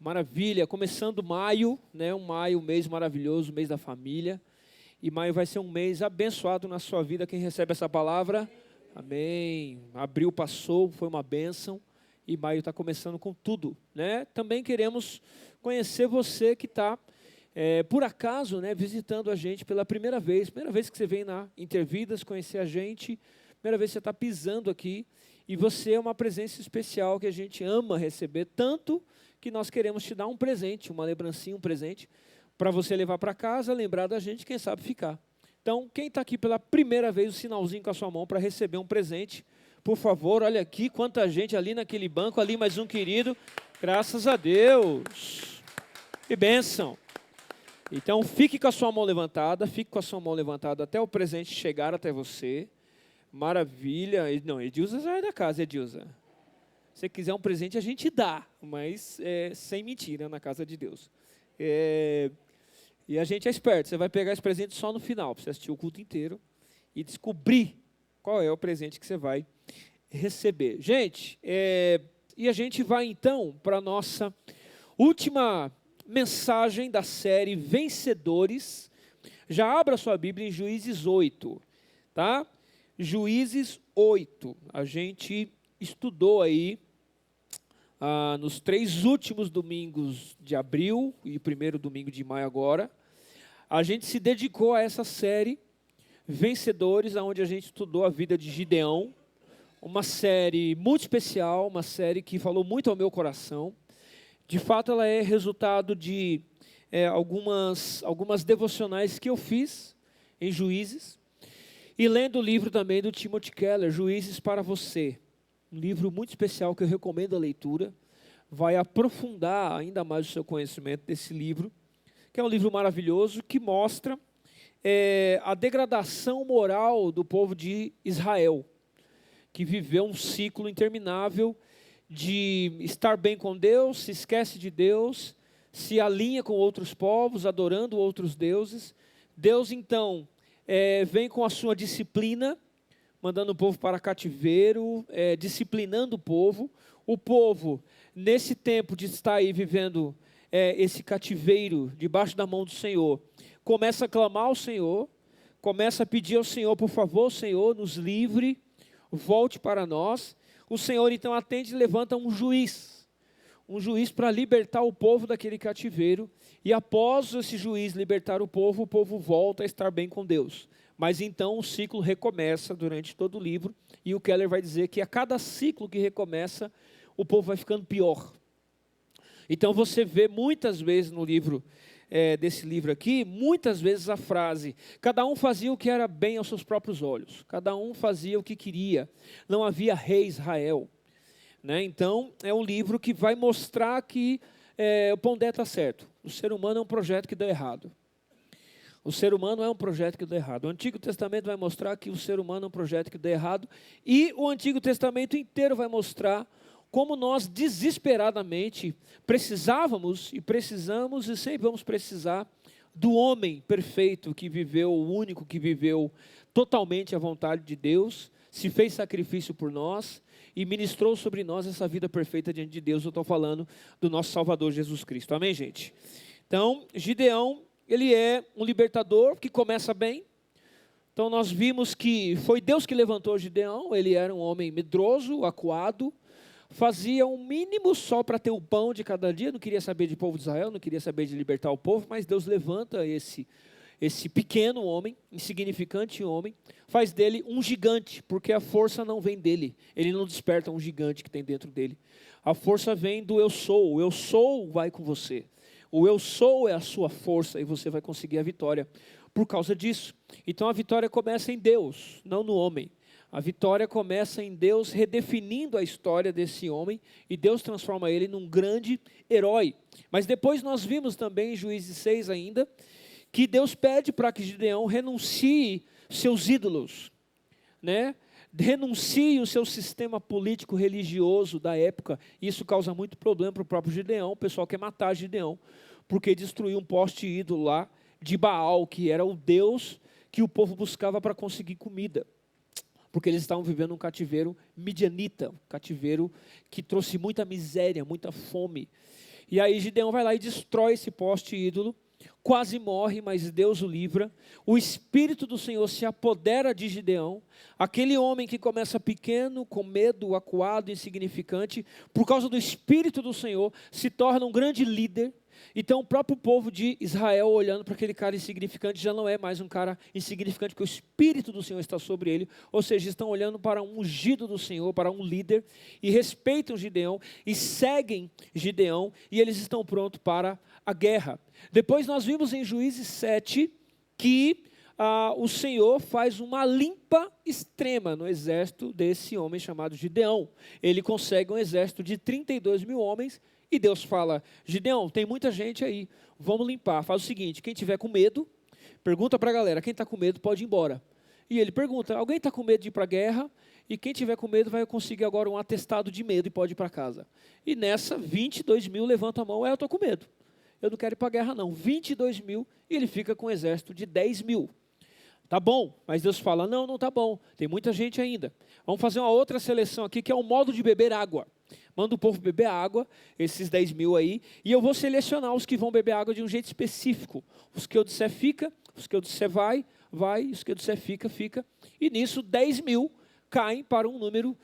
Maravilha, começando maio, né? Um mês maravilhoso, mês da família. E maio vai ser um mês abençoado na sua vida. Quem recebe essa palavra? Amém. Abril passou, foi uma bênção. E maio está começando com tudo, né? Também queremos conhecer você que está, por acaso, né, visitando a gente pela primeira vez que você vem na Intervidas conhecer a gente, primeira vez que você está pisando aqui. E você é uma presença especial que a gente ama receber, tanto que nós queremos te dar um presente, uma lembrancinha, um presente, para você levar para casa, lembrar da gente, quem sabe ficar. Então, quem está aqui pela primeira vez, o sinalzinho com a sua mão para receber um presente, por favor, olha aqui, quanta gente ali naquele banco, ali mais um querido, graças a Deus. Que bênção. Então, fique com a sua mão levantada, até o presente chegar até você. Maravilha. Não, Edilza já é da casa, Edilza. Se você quiser um presente, a gente dá, mas sem mentira, na casa de Deus. E a gente é esperto, você vai pegar esse presente só no final, para você assistir o culto inteiro e descobrir qual é o presente que você vai receber. Gente, e a gente vai então para a nossa última mensagem da série Vencedores. Já abra sua Bíblia em Juízes 8, tá? Juízes 8, a gente estudou aí nos 3 últimos domingos de abril e o primeiro domingo de maio agora. A gente se dedicou a essa série Vencedores, onde a gente estudou a vida de Gideão, uma série muito especial, uma série que falou muito ao meu coração. De fato, ela é resultado de algumas devocionais que eu fiz em Juízes, e lendo o livro também do Timothy Keller, Juízes para Você. Um livro muito especial que eu recomendo a leitura. Vai aprofundar ainda mais o seu conhecimento desse livro, que é um livro maravilhoso que mostra a degradação moral do povo de Israel, que viveu um ciclo interminável de estar bem com Deus, se esquece de Deus, se alinha com outros povos, adorando outros deuses. Deus, então, vem com a sua disciplina, mandando o povo para cativeiro, disciplinando o povo. O povo, nesse tempo de estar aí vivendo esse cativeiro debaixo da mão do Senhor, começa a clamar ao Senhor, começa a pedir ao Senhor, por favor, Senhor, nos livre, volte para nós. O Senhor então atende e levanta um juiz para libertar o povo daquele cativeiro, e após esse juiz libertar o povo volta a estar bem com Deus. Mas então o ciclo recomeça durante todo o livro, e o Keller vai dizer que a cada ciclo que recomeça, o povo vai ficando pior. Então você vê muitas vezes no livro, desse livro aqui, muitas vezes a frase: cada um fazia o que era bem aos seus próprios olhos, cada um fazia o que queria, não havia rei Israel. Né? Então, é um livro que vai mostrar que o Pondé está certo. O ser humano é um projeto que deu errado. O ser humano é um projeto que deu errado. O Antigo Testamento vai mostrar que o ser humano é um projeto que deu errado. E o Antigo Testamento inteiro vai mostrar como nós desesperadamente precisávamos e precisamos e sempre vamos precisar do homem perfeito que viveu, o único que viveu totalmente a vontade de Deus, se fez sacrifício por nós e ministrou sobre nós essa vida perfeita diante de Deus. Eu estou falando do nosso Salvador Jesus Cristo. Amém, gente? Então, Gideão, ele é um libertador que começa bem. Então, nós vimos que foi Deus que levantou Gideão. Ele era um homem medroso, acuado, fazia um mínimo só para ter o pão de cada dia. Não queria saber de povo de Israel, não queria saber de libertar o povo, mas Deus levanta esse pequeno homem, insignificante homem, faz dele um gigante, porque a força não vem dele, ele não desperta um gigante que tem dentro dele. A força vem do eu sou, o eu sou vai com você. O eu sou é a sua força e você vai conseguir a vitória por causa disso. Então a vitória começa em Deus, não no homem. A vitória começa em Deus redefinindo a história desse homem, e Deus transforma ele num grande herói. Mas depois nós vimos também em Juízes 6 ainda, que Deus pede para que Gideão renuncie seus ídolos, né? Renuncie o seu sistema político religioso da época. Isso causa muito problema para o próprio Gideão. O pessoal quer matar Gideão, porque destruiu um poste ídolo lá de Baal, que era o Deus que o povo buscava para conseguir comida. Porque eles estavam vivendo um cativeiro midianita, um cativeiro que trouxe muita miséria, muita fome. E aí Gideão vai lá e destrói esse poste ídolo, quase morre, mas Deus o livra. O Espírito do Senhor se apodera de Gideão, aquele homem que começa pequeno, com medo, acuado, insignificante, por causa do Espírito do Senhor, se torna um grande líder. Então o próprio povo de Israel, olhando para aquele cara insignificante, já não é mais um cara insignificante, porque o Espírito do Senhor está sobre ele, ou seja, estão olhando para um ungido do Senhor, para um líder, e respeitam Gideão, e seguem Gideão, e eles estão prontos para a guerra. Depois nós vimos em Juízes 7, que o Senhor faz uma limpa extrema no exército desse homem chamado Gideão. Ele consegue um exército de 32 mil homens, e Deus fala: Gideão, tem muita gente aí, vamos limpar. Faz o seguinte, quem tiver com medo, pergunta para a galera, quem está com medo pode ir embora. E ele pergunta, alguém está com medo de ir para a guerra? E quem tiver com medo vai conseguir agora um atestado de medo e pode ir para casa. E nessa, 22 mil levantam a mão, eu estou com medo. Eu não quero ir para a guerra não. 22 mil, e ele fica com um exército de 10 mil. Tá bom, mas Deus fala, não, não tá bom, tem muita gente ainda. Vamos fazer uma outra seleção aqui, que é o modo de beber água. Manda o povo beber água, esses 10 mil aí, e eu vou selecionar os que vão beber água de um jeito específico. Os que eu disser fica, os que eu disser vai, os que eu disser fica. E nisso 10 mil caem para um número,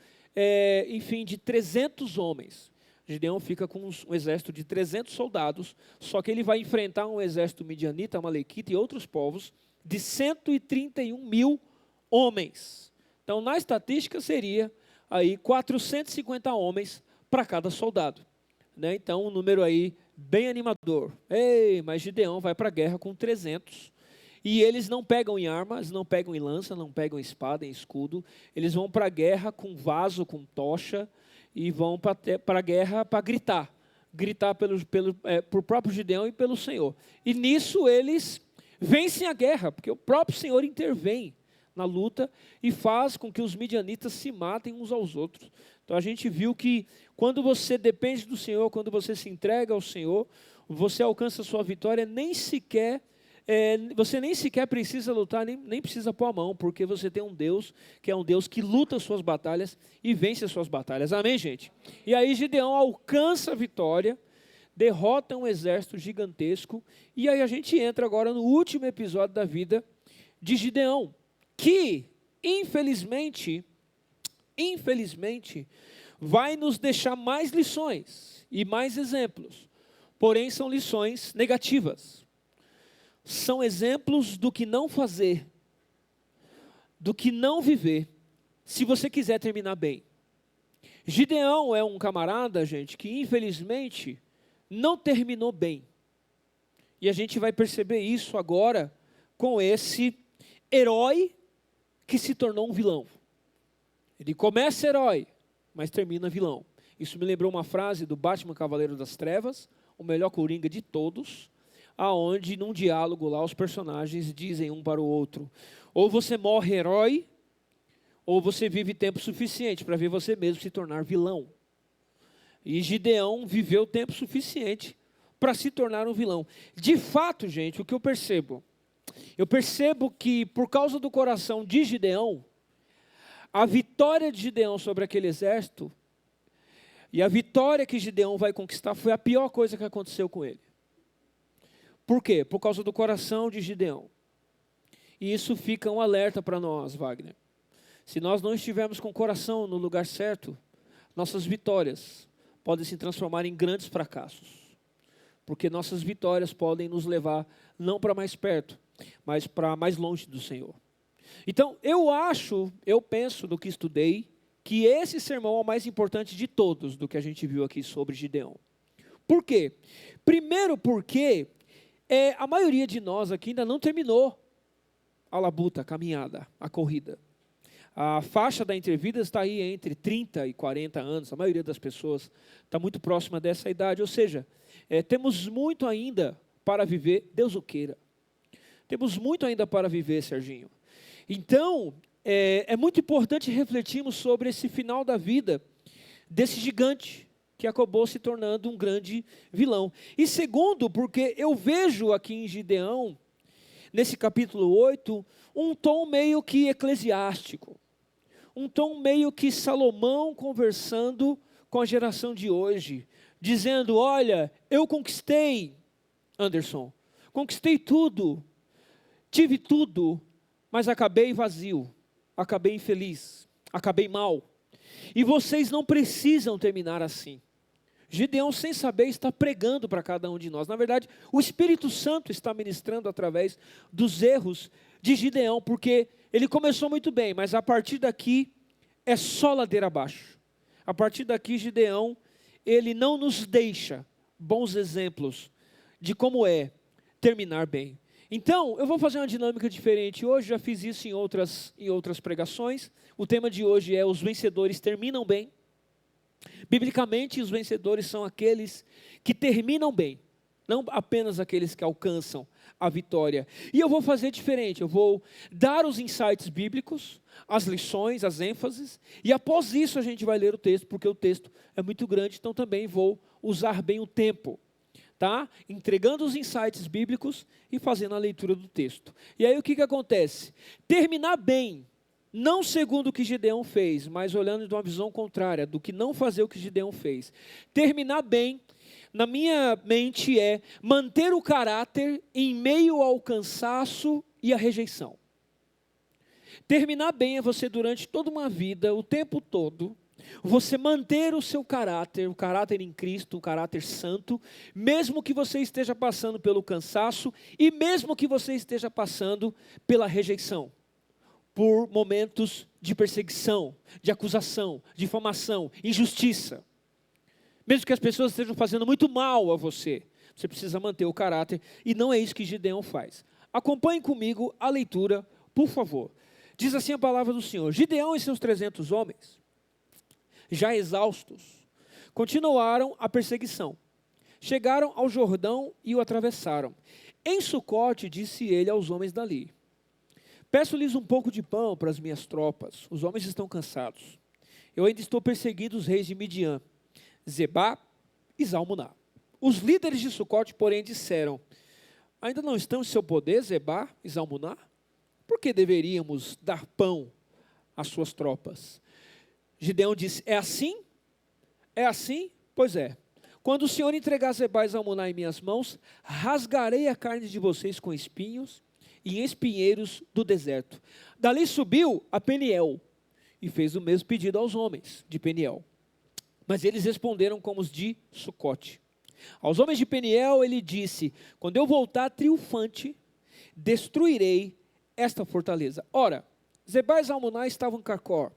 de 300 homens. Gideão fica com um exército de 300 soldados, só que ele vai enfrentar um exército midianita, amalequita e outros povos, de 131 mil homens. Então, na estatística, seria aí 450 homens para cada soldado. Né? Então, um número aí bem animador. Mas Gideão vai para a guerra com 300. E eles não pegam em armas, não pegam em lança, não pegam em espada, em escudo. Eles vão para a guerra com vaso, com tocha, e vão para a guerra para gritar. Gritar por próprio Gideão e pelo Senhor. E nisso eles vencem a guerra, porque o próprio Senhor intervém na luta e faz com que os midianitas se matem uns aos outros. Então a gente viu que quando você depende do Senhor, quando você se entrega ao Senhor, você alcança a sua vitória, você nem sequer precisa lutar, nem precisa pôr a mão, porque você tem um Deus que é um Deus que luta as suas batalhas e vence as suas batalhas. Amém, gente? E aí Gideão alcança a vitória, derrota um exército gigantesco, e aí a gente entra agora no último episódio da vida de Gideão, que, infelizmente, vai nos deixar mais lições e mais exemplos, porém são lições negativas. São exemplos do que não fazer, do que não viver, se você quiser terminar bem. Gideão é um camarada, gente, que infelizmente não terminou bem. E a gente vai perceber isso agora com esse herói que se tornou um vilão. Ele começa herói, mas termina vilão. Isso me lembrou uma frase do Batman Cavaleiro das Trevas, o melhor coringa de todos, aonde num diálogo lá os personagens dizem um para o outro: ou você morre herói, ou você vive tempo suficiente para ver você mesmo se tornar vilão. E Gideão viveu tempo suficiente para se tornar um vilão. De fato, gente, o que eu percebo que por causa do coração de Gideão, a vitória de Gideão sobre aquele exército, e a vitória que Gideão vai conquistar, foi a pior coisa que aconteceu com ele. Por quê? Por causa do coração de Gideão. E isso fica um alerta para nós, Wagner. Se nós não estivermos com o coração no lugar certo, nossas vitórias podem se transformar em grandes fracassos. Porque nossas vitórias podem nos levar não para mais perto, mas para mais longe do Senhor. Então, eu penso do que estudei, que esse sermão é o mais importante de todos do que a gente viu aqui sobre Gideão. Por quê? Primeiro porque a maioria de nós aqui ainda não terminou a labuta, a caminhada, a corrida. A faixa da entrevida está aí entre 30 e 40 anos, a maioria das pessoas está muito próxima dessa idade, ou seja, temos muito ainda para viver, Deus o queira. Temos muito ainda para viver, Serginho. Então, é muito importante refletirmos sobre esse final da vida desse gigante que acabou se tornando um grande vilão. E segundo, porque eu vejo aqui em Gideão, nesse capítulo 8, um tom meio que eclesiástico. Um tom meio que Salomão conversando com a geração de hoje, dizendo: olha, eu conquistei, Anderson, conquistei tudo, tive tudo, mas acabei vazio, acabei infeliz, acabei mal. E vocês não precisam terminar assim. Gideão, sem saber, está pregando para cada um de nós. Na verdade, o Espírito Santo está ministrando através dos erros de Gideão, porque ele começou muito bem, mas a partir daqui é só ladeira abaixo. A partir daqui, Gideão, ele não nos deixa bons exemplos de como é terminar bem. Então, eu vou fazer uma dinâmica diferente hoje, já fiz isso em outras pregações. O tema de hoje é: os vencedores terminam bem. Biblicamente, os vencedores são aqueles que terminam bem, não apenas aqueles que alcançam a vitória. E eu vou fazer diferente, eu vou dar os insights bíblicos, as lições, as ênfases, e após isso a gente vai ler o texto, porque o texto é muito grande, então também vou usar bem o tempo, tá? Entregando os insights bíblicos e fazendo a leitura do texto. E aí o que acontece? Terminar bem, não segundo o que Gideão fez, mas olhando de uma visão contrária, do que não fazer o que Gideão fez. Terminar bem, na minha mente, é manter o caráter em meio ao cansaço e à rejeição. Terminar bem é você, durante toda uma vida, o tempo todo, você manter o seu caráter, o caráter em Cristo, o caráter santo, mesmo que você esteja passando pelo cansaço e mesmo que você esteja passando pela rejeição, por momentos de perseguição, de acusação, difamação, injustiça. Mesmo que as pessoas estejam fazendo muito mal a você, você precisa manter o caráter, e não é isso que Gideão faz. Acompanhe comigo a leitura, por favor. Diz assim a palavra do Senhor: Gideão e seus 300 homens, já exaustos, continuaram a perseguição. Chegaram ao Jordão e o atravessaram. Em Sucote, disse ele aos homens dali: peço-lhes um pouco de pão para as minhas tropas, os homens estão cansados. Eu ainda estou perseguindo os reis de Midian, Zebá e Zalmuná. Os líderes de Sucote, porém, disseram: ainda não estão em seu poder Zebá e Zalmuná? Por que deveríamos dar pão às suas tropas? Gideão disse: é assim? É assim? Pois é. Quando o Senhor entregar Zebá e Zalmuná em minhas mãos, rasgarei a carne de vocês com espinhos e em espinheiros do deserto. Dali subiu a Peniel e fez o mesmo pedido aos homens de Peniel. Mas eles responderam como os de Sucote. Aos homens de Peniel ele disse: quando eu voltar triunfante, destruirei esta fortaleza. Ora, Zebá e Zalmuná estavam em Carcor,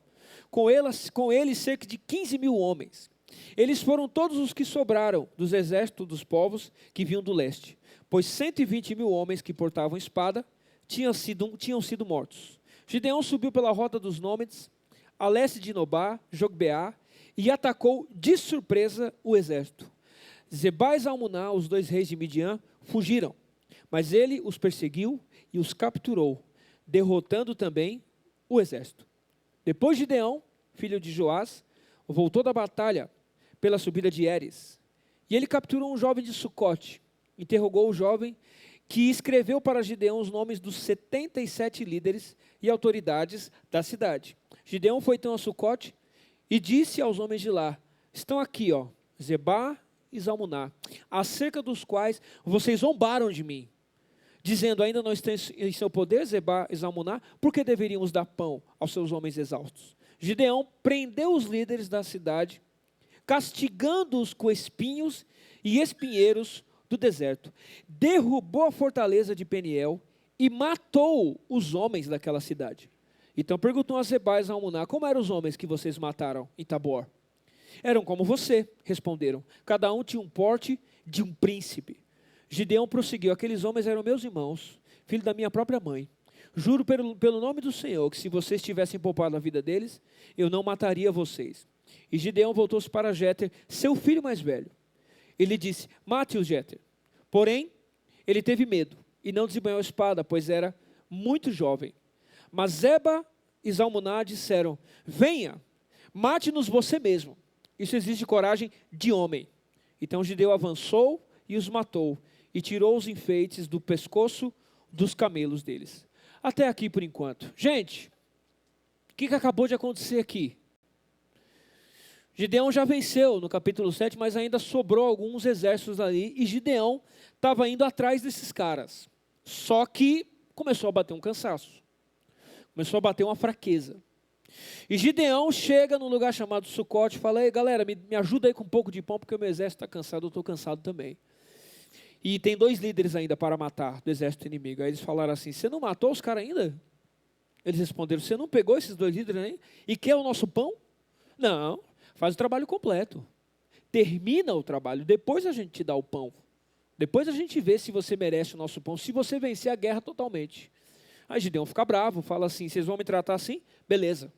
com eles cerca de 15.000 homens. Eles foram todos os que sobraram dos exércitos dos povos que vinham do leste, pois 120.000 homens que portavam espada tinham sido mortos. Gideão subiu pela rota dos nômades, a leste de Nobá, Jogbeá, e atacou de surpresa o exército. Zebá e Zalmuná, os 2 reis de Midian, fugiram, mas ele os perseguiu e os capturou, derrotando também o exército. Depois Gideão, filho de Joás, voltou da batalha pela subida de Heres, e ele capturou um jovem de Sucote, interrogou o jovem, que escreveu para Gideão os nomes dos 77 líderes e autoridades da cidade. Gideão foi então a Sucote e disse aos homens de lá: estão aqui, Zebá e Zalmuná, acerca dos quais vocês zombaram de mim, dizendo: ainda não estão em seu poder Zebá e Zalmuná, por que deveríamos dar pão aos seus homens exaustos? Gideão prendeu os líderes da cidade, castigando-os com espinhos e espinheiros do deserto. Derrubou a fortaleza de Peniel e matou os homens daquela cidade. Então perguntou a Zebá e Zalmuná: como eram os homens que vocês mataram em Tabor? Eram como você, responderam. Cada um tinha um porte de um príncipe. Gideão prosseguiu: aqueles homens eram meus irmãos, filhos da minha própria mãe. Juro pelo nome do Senhor que se vocês tivessem poupado a vida deles, eu não mataria vocês. E Gideão voltou-se para Jéter, seu filho mais velho. Ele disse: mate-os, Jéter. Porém, ele teve medo e não desembanhou a espada, pois era muito jovem. Mas Zeba e Zalmuná disseram: venha, mate-nos você mesmo. Isso exige coragem de homem. Então Gideão avançou e os matou, e tirou os enfeites do pescoço dos camelos deles. Até aqui por enquanto. Gente, o que acabou de acontecer aqui? Gideão já venceu no capítulo 7, mas ainda sobrou alguns exércitos ali, e Gideão estava indo atrás desses caras. Só que começou a bater um cansaço, começou a bater uma fraqueza. E Gideão chega num lugar chamado Sucote e fala: ei galera, me ajuda aí com um pouco de pão, porque o meu exército está cansado, eu estou cansado também. E tem 2 líderes ainda para matar do exército inimigo. Aí eles falaram assim: você não matou os caras ainda? Eles responderam: você não pegou esses 2 líderes aí? E quer o nosso pão? Não, faz o trabalho completo. Termina o trabalho, depois a gente te dá o pão. Depois a gente vê se você merece o nosso pão, se você vencer a guerra totalmente. Aí Gideão fica bravo, fala assim: vocês vão me tratar assim? Beleza.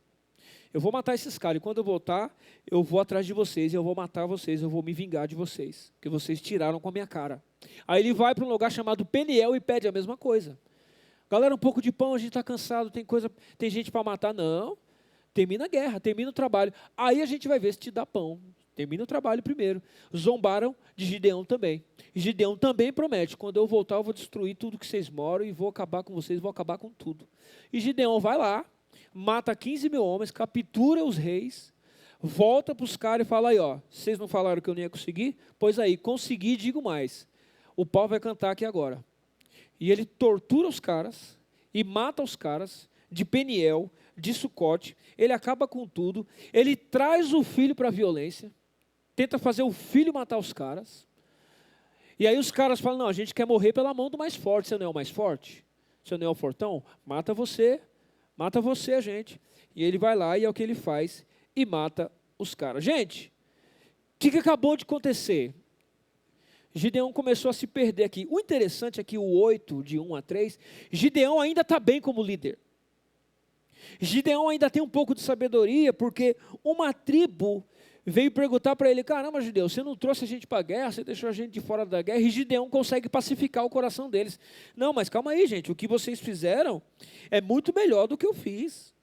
Eu vou matar esses caras, e quando eu voltar, eu vou atrás de vocês, eu vou matar vocês, eu vou me vingar de vocês, que vocês tiraram com a minha cara. Aí ele vai para um lugar chamado Peniel e pede a mesma coisa. Galera, um pouco de pão, a gente está cansado, tem gente para matar. Não, termina a guerra, termina o trabalho. Aí a gente vai ver se te dá pão. Termina o trabalho primeiro. Zombaram de Gideão também. E Gideão também promete: quando eu voltar, eu vou destruir tudo que vocês moram e vou acabar com vocês, vou acabar com tudo. E Gideão vai lá, mata 15 mil homens, captura os reis, volta para os caras e fala: aí ó, vocês não falaram que eu não ia conseguir? Pois aí, consegui, digo mais, o pau vai cantar aqui agora. E ele tortura os caras e mata os caras de Peniel, de Sucote, ele acaba com tudo, ele traz o filho para a violência, tenta fazer o filho matar os caras, e aí os caras falam: não, a gente quer morrer pela mão do mais forte. Você não é o mais forte? Você não é o fortão? Mata você a gente. E ele vai lá e é o que ele faz, e mata os caras. Gente, o que acabou de acontecer? Gideão começou a se perder aqui. O interessante é que o 8, de 1 a 3, Gideão ainda está bem como líder. Gideão ainda tem um pouco de sabedoria, porque uma tribo veio perguntar para ele: caramba, Gideão, você não trouxe a gente para a guerra, você deixou a gente de fora da guerra. E Gideão consegue pacificar o coração deles. Não, mas calma aí, gente, o que vocês fizeram é muito melhor do que eu fiz.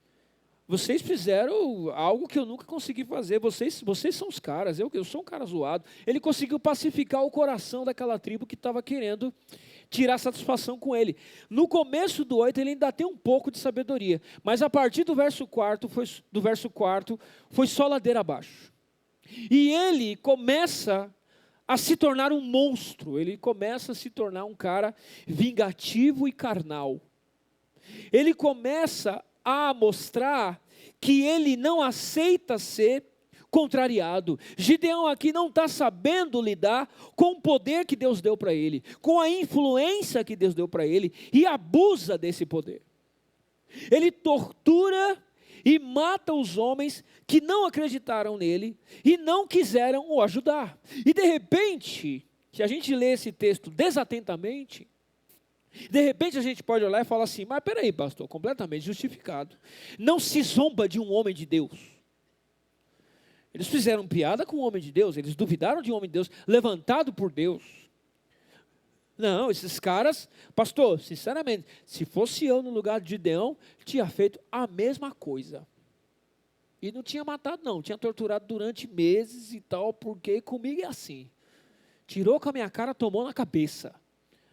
Vocês fizeram algo que eu nunca consegui fazer. Vocês são os caras, eu sou um cara zoado. Ele conseguiu pacificar o coração daquela tribo que estava querendo tirar satisfação com ele. No começo do 8 ele ainda tem um pouco de sabedoria, mas a partir do verso 4 foi só ladeira abaixo. E ele começa a se tornar um monstro, ele começa a se tornar um cara vingativo e carnal. Ele começa a mostrar que ele não aceita ser contrariado. Gideão aqui não está sabendo lidar com o poder que Deus deu para ele, com a influência que Deus deu para ele, e abusa desse poder. Ele tortura e mata os homens que não acreditaram nele e não quiseram o ajudar. E de repente, se a gente lê esse texto desatentamente, de repente a gente pode olhar e falar assim: mas peraí, pastor, completamente justificado. Não se zomba de um homem de Deus. Eles fizeram piada com o homem de Deus, eles duvidaram de um homem de Deus, levantado por Deus. Não, esses caras, pastor, sinceramente, se fosse eu no lugar de Gideão, tinha feito a mesma coisa. E não tinha matado não, tinha torturado durante meses e tal, porque comigo é assim. Tirou com a minha cara, tomou na cabeça.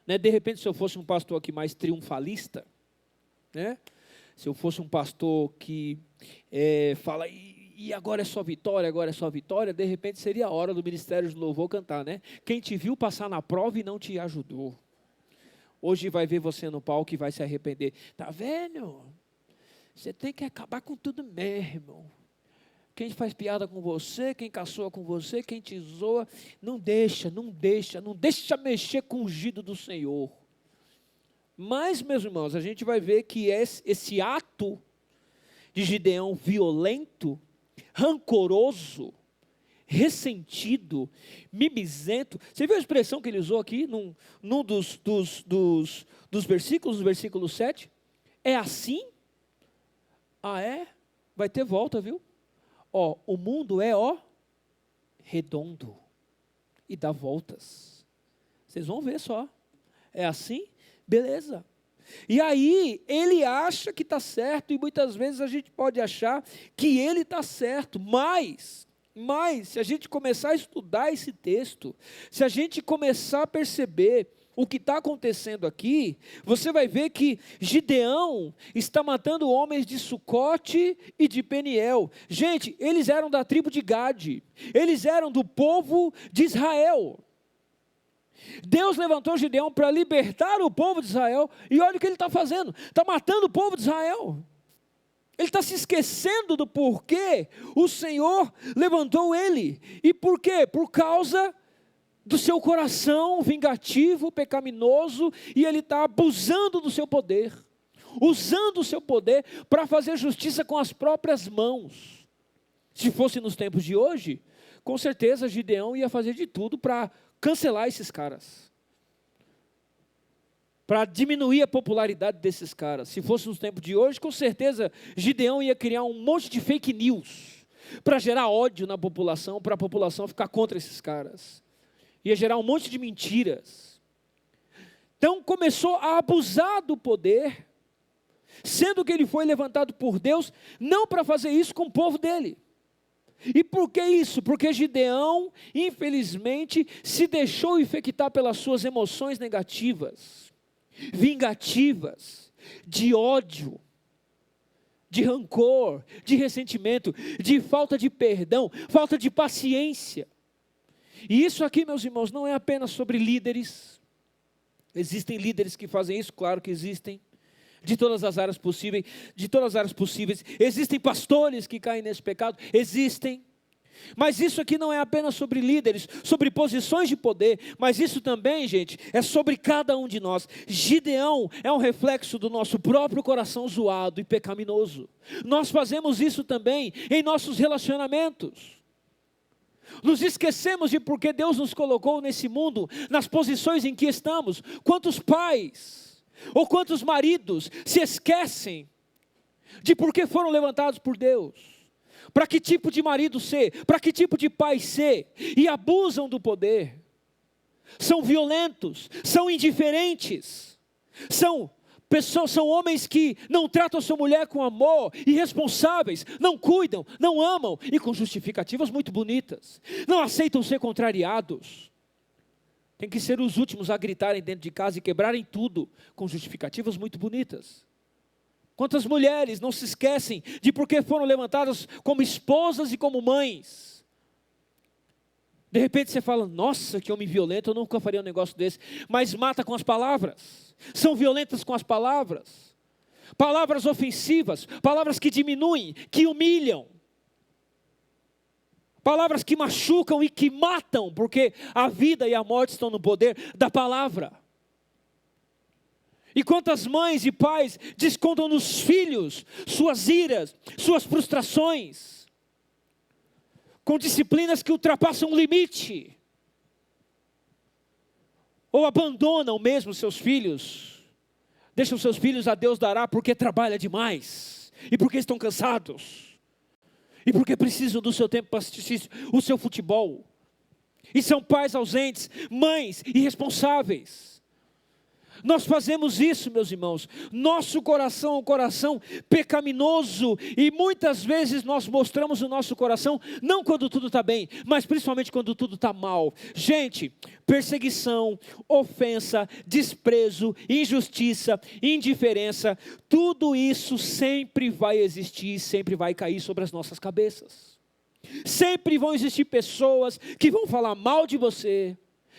Né? De repente, se eu fosse um pastor aqui mais triunfalista, né? Se eu fosse um pastor que fala: e agora é só vitória, agora é só vitória, de repente seria a hora do ministério de louvor cantar, né? Quem te viu passar na prova e não te ajudou, hoje vai ver você no palco e vai se arrepender. Tá vendo? Você tem que acabar com tudo mesmo. Quem faz piada com você, quem caçoa com você, quem te zoa, não deixa mexer com o ungido do Senhor. Mas, meus irmãos, a gente vai ver que esse ato de Gideão violento, rancoroso, ressentido, mimizento. Você viu a expressão que ele usou aqui num dos versículos, no versículo 7? É assim? Ah, é? Vai ter volta, viu? Ó, o mundo é, redondo e dá voltas. Vocês vão ver só. É assim? Beleza. E aí, ele acha que está certo, e muitas vezes a gente pode achar que ele está certo, mas, se a gente começar a estudar esse texto, se a gente começar a perceber o que está acontecendo aqui, você vai ver que Gideão está matando homens de Sucote e de Peniel. Gente, eles eram da tribo de Gade, eles eram do povo de Israel. Deus levantou Gideão para libertar o povo de Israel, e olha o que ele está fazendo, está matando o povo de Israel. Ele está se esquecendo do porquê o Senhor levantou ele. E por quê? Por causa do seu coração vingativo, pecaminoso, e ele está abusando do seu poder, usando o seu poder para fazer justiça com as próprias mãos. Se fosse nos tempos de hoje, com certeza Gideão ia fazer de tudo para cancelar esses caras, para diminuir a popularidade desses caras. Se fosse nos tempos de hoje, com certeza Gideão ia criar um monte de fake news para gerar ódio na população, para a população ficar contra esses caras. Ia gerar um monte de mentiras. Então começou a abusar do poder, sendo que ele foi levantado por Deus, não para fazer isso com o povo dele. E por que isso? Porque Gideão, infelizmente, se deixou infectar pelas suas emoções negativas, vingativas, de ódio, de rancor, de ressentimento, de falta de perdão, falta de paciência. E isso aqui, meus irmãos, não é apenas sobre líderes. Existem líderes que fazem isso, claro que existem, de todas as áreas possíveis, Existem pastores que caem nesse pecado, existem. Mas isso aqui não é apenas sobre líderes, sobre posições de poder, mas isso também, gente, é sobre cada um de nós. Gideão é um reflexo do nosso próprio coração zoado e pecaminoso. Nós fazemos isso também em nossos relacionamentos. Nos esquecemos de porque Deus nos colocou nesse mundo, nas posições em que estamos. Quantos pais ou quantos maridos se esquecem de por que foram levantados por Deus, para que tipo de marido ser, para que tipo de pai ser, e abusam do poder, são violentos, são indiferentes, são homens que não tratam a sua mulher com amor, irresponsáveis, não cuidam, não amam, e com justificativas muito bonitas, não aceitam ser contrariados. Tem que ser os últimos a gritarem dentro de casa e quebrarem tudo, com justificativas muito bonitas. Quantas mulheres não se esquecem de por que foram levantadas como esposas e como mães? De repente você fala, nossa, que homem violento, eu nunca faria um negócio desse. Mas mata com as palavras, são violentas com as palavras. Palavras ofensivas, palavras que diminuem, que humilham. Palavras que machucam e que matam, porque a vida e a morte estão no poder da palavra. E quantas mães e pais descontam nos filhos suas iras, suas frustrações, com disciplinas que ultrapassam o limite, ou abandonam mesmo seus filhos, deixam seus filhos a Deus dará porque trabalha demais, e porque estão cansados, e porque precisam do seu tempo para assistir o seu futebol, e são pais ausentes, mães irresponsáveis. Nós fazemos isso, meus irmãos. Nosso coração é um coração pecaminoso, e muitas vezes nós mostramos o nosso coração, não quando tudo está bem, mas principalmente quando tudo está mal. Gente, perseguição, ofensa, desprezo, injustiça, indiferença, tudo isso sempre vai existir, sempre vai cair sobre as nossas cabeças. Sempre vão existir pessoas que vão falar mal de você,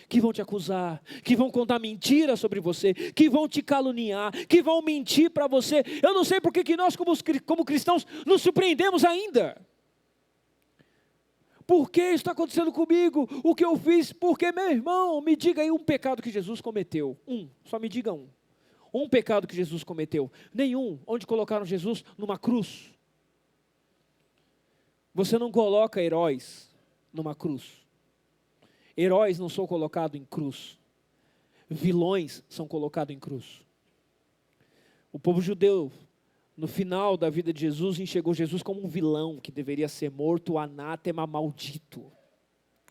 que vão te acusar, que vão contar mentiras sobre você, que vão te caluniar, que vão mentir para você. Eu não sei porque que nós como cristãos nos surpreendemos ainda. Por que isso está acontecendo comigo? O que eu fiz? Porque, meu irmão, me diga aí um pecado que Jesus cometeu. Só me diga um. Um pecado que Jesus cometeu. Nenhum. Onde colocaram Jesus? Numa cruz. Você não coloca heróis numa cruz. Heróis não são colocados em cruz. Vilões são colocados em cruz. O povo judeu, no final da vida de Jesus, enxergou Jesus como um vilão que deveria ser morto, anátema, maldito.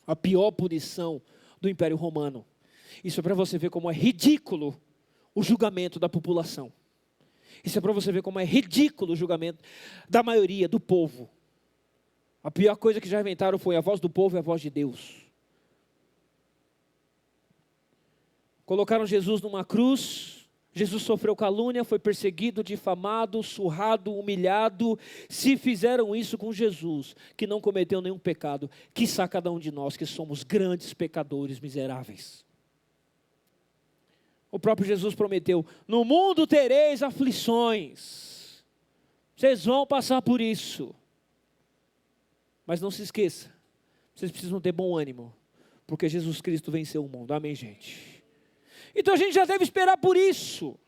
A pior punição do Império Romano. Isso é para você ver como é ridículo o julgamento da população. Isso é para você ver como é ridículo o julgamento da maioria, do povo. A pior coisa que já inventaram foi a voz do povo e a voz de Deus. Colocaram Jesus numa cruz, Jesus sofreu calúnia, foi perseguido, difamado, surrado, humilhado. Se fizeram isso com Jesus, que não cometeu nenhum pecado, quiçá cada um de nós que somos grandes pecadores miseráveis. O próprio Jesus prometeu: no mundo tereis aflições, vocês vão passar por isso. Mas não se esqueça, vocês precisam ter bom ânimo, porque Jesus Cristo venceu o mundo. Amém, gente? Então a gente já deve esperar por isso.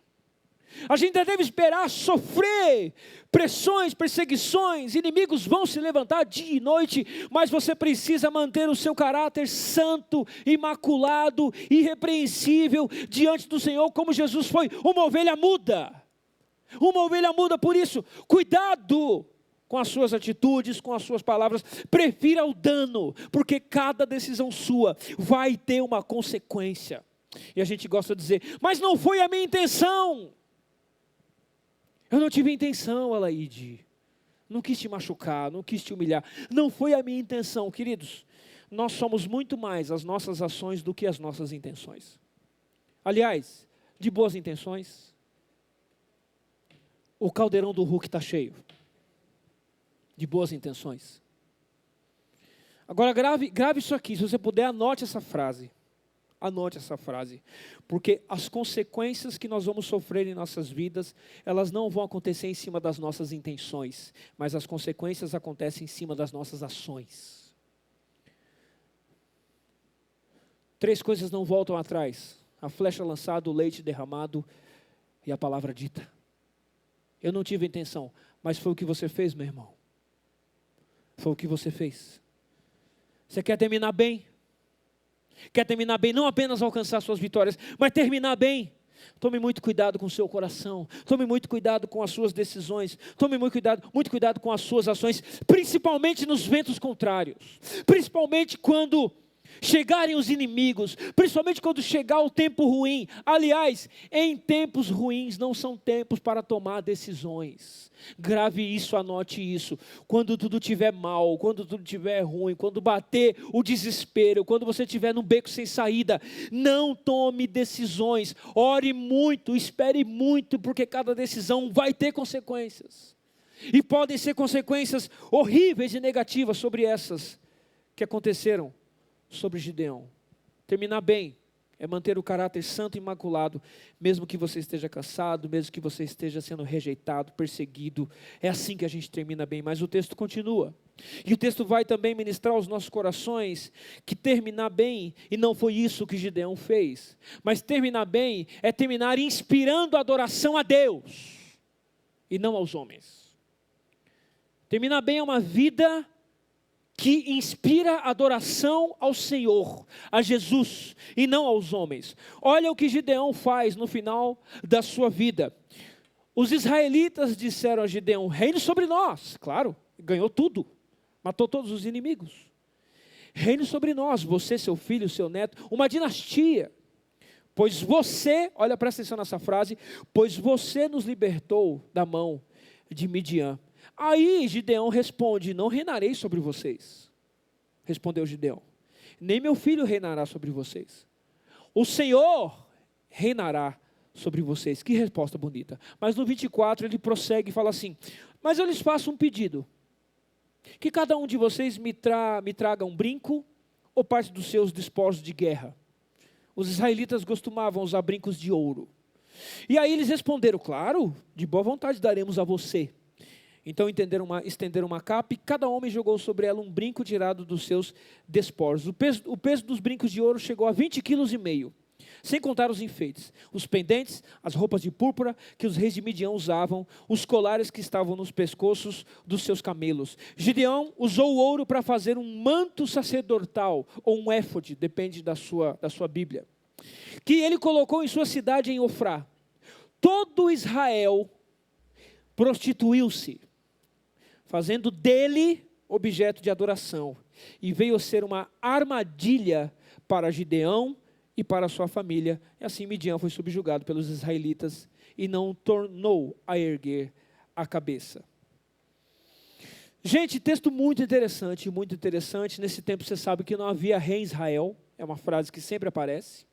A gente já deve esperar sofrer pressões, perseguições, inimigos vão se levantar dia e noite, mas você precisa manter o seu caráter santo, imaculado, irrepreensível diante do Senhor, como Jesus foi uma ovelha muda. Uma ovelha muda, por isso, cuidado com as suas atitudes, com as suas palavras, prefira o dano, porque cada decisão sua vai ter uma consequência. E a gente gosta de dizer: mas não foi a minha intenção. Eu não tive intenção, Alaide. Não quis te machucar, não quis te humilhar. Não foi a minha intenção. Queridos, nós somos muito mais as nossas ações do que as nossas intenções. Aliás, de boas intenções, o caldeirão do Hulk está cheio. De boas intenções. Agora grave isso aqui. Se você puder, anote essa frase. Anote essa frase, porque as consequências que nós vamos sofrer em nossas vidas, elas não vão acontecer em cima das nossas intenções, mas as consequências acontecem em cima das nossas ações. 3 coisas não voltam atrás: a flecha lançada, o leite derramado e a palavra dita. Eu não tive intenção, mas foi o que você fez, meu irmão. Foi o que você fez. Você quer terminar bem? Quer terminar bem, não apenas alcançar suas vitórias, mas terminar bem. Tome muito cuidado com o seu coração. Tome muito cuidado com as suas decisões. Tome muito cuidado com as suas ações, principalmente nos ventos contrários. Principalmente quando chegarem os inimigos, principalmente quando chegar o tempo ruim. Aliás, em tempos ruins não são tempos para tomar decisões. Grave isso, anote isso. Quando tudo estiver mal, quando tudo estiver ruim, quando bater o desespero, quando você estiver num beco sem saída, não tome decisões. Ore muito, espere muito, porque cada decisão vai ter consequências. E podem ser consequências horríveis e negativas sobre essas que aconteceram sobre Gideão. Terminar bem é manter o caráter santo e imaculado, mesmo que você esteja cansado, mesmo que você esteja sendo rejeitado, perseguido. É assim que a gente termina bem, mas o texto continua. E o texto vai também ministrar aos nossos corações que terminar bem, e não foi isso que Gideão fez, mas terminar bem é terminar inspirando adoração a Deus e não aos homens. Terminar bem é uma vida que inspira adoração ao Senhor, a Jesus, e não aos homens. Olha o que Gideão faz no final da sua vida. Os israelitas disseram a Gideão: reine sobre nós. Claro, ganhou tudo, matou todos os inimigos. Reine sobre nós, você, seu filho, seu neto, uma dinastia. Pois você, olha, presta atenção nessa frase, pois você nos libertou da mão de Midian. Aí Gideão responde: não reinarei sobre vocês. Respondeu Gideão: nem meu filho reinará sobre vocês. O Senhor reinará sobre vocês. Que resposta bonita. Mas no 24 ele prossegue e fala assim: mas eu lhes faço um pedido. Que cada um de vocês me traga um brinco ou parte dos seus despojos de guerra. Os israelitas costumavam usar brincos de ouro. E aí eles responderam: claro, de boa vontade daremos a você. Então estenderam uma capa e cada homem jogou sobre ela um brinco tirado dos seus despojos. O peso dos brincos de ouro chegou a 20,5 kg, sem contar os enfeites, os pendentes, as roupas de púrpura que os reis de Midian usavam, os colares que estavam nos pescoços dos seus camelos. Gideão usou o ouro para fazer um manto sacerdotal, ou um éfode, depende da sua Bíblia, que ele colocou em sua cidade em Ofrá. Todo Israel prostituiu-se, fazendo dele objeto de adoração, e veio a ser uma armadilha para Gideão e para sua família. E assim Midian foi subjugado pelos israelitas e não tornou a erguer a cabeça. Gente, texto muito interessante, muito interessante. Nesse tempo você sabe que não havia rei em Israel, é uma frase que sempre aparece.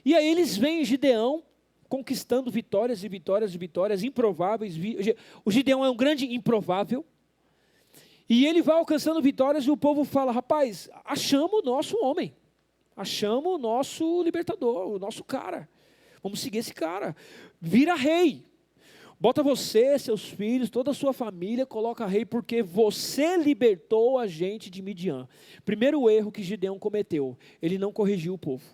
E aí eles veem Gideão conquistando vitórias e vitórias e vitórias improváveis. O Gideão é um grande improvável. E ele vai alcançando vitórias e o povo fala, rapaz, achamos o nosso homem. Achamos o nosso libertador, o nosso cara. Vamos seguir esse cara. Vira rei. Bota você, seus filhos, toda a sua família, coloca rei, porque você libertou a gente de Midian. Primeiro erro que Gideão cometeu, ele não corrigiu o povo.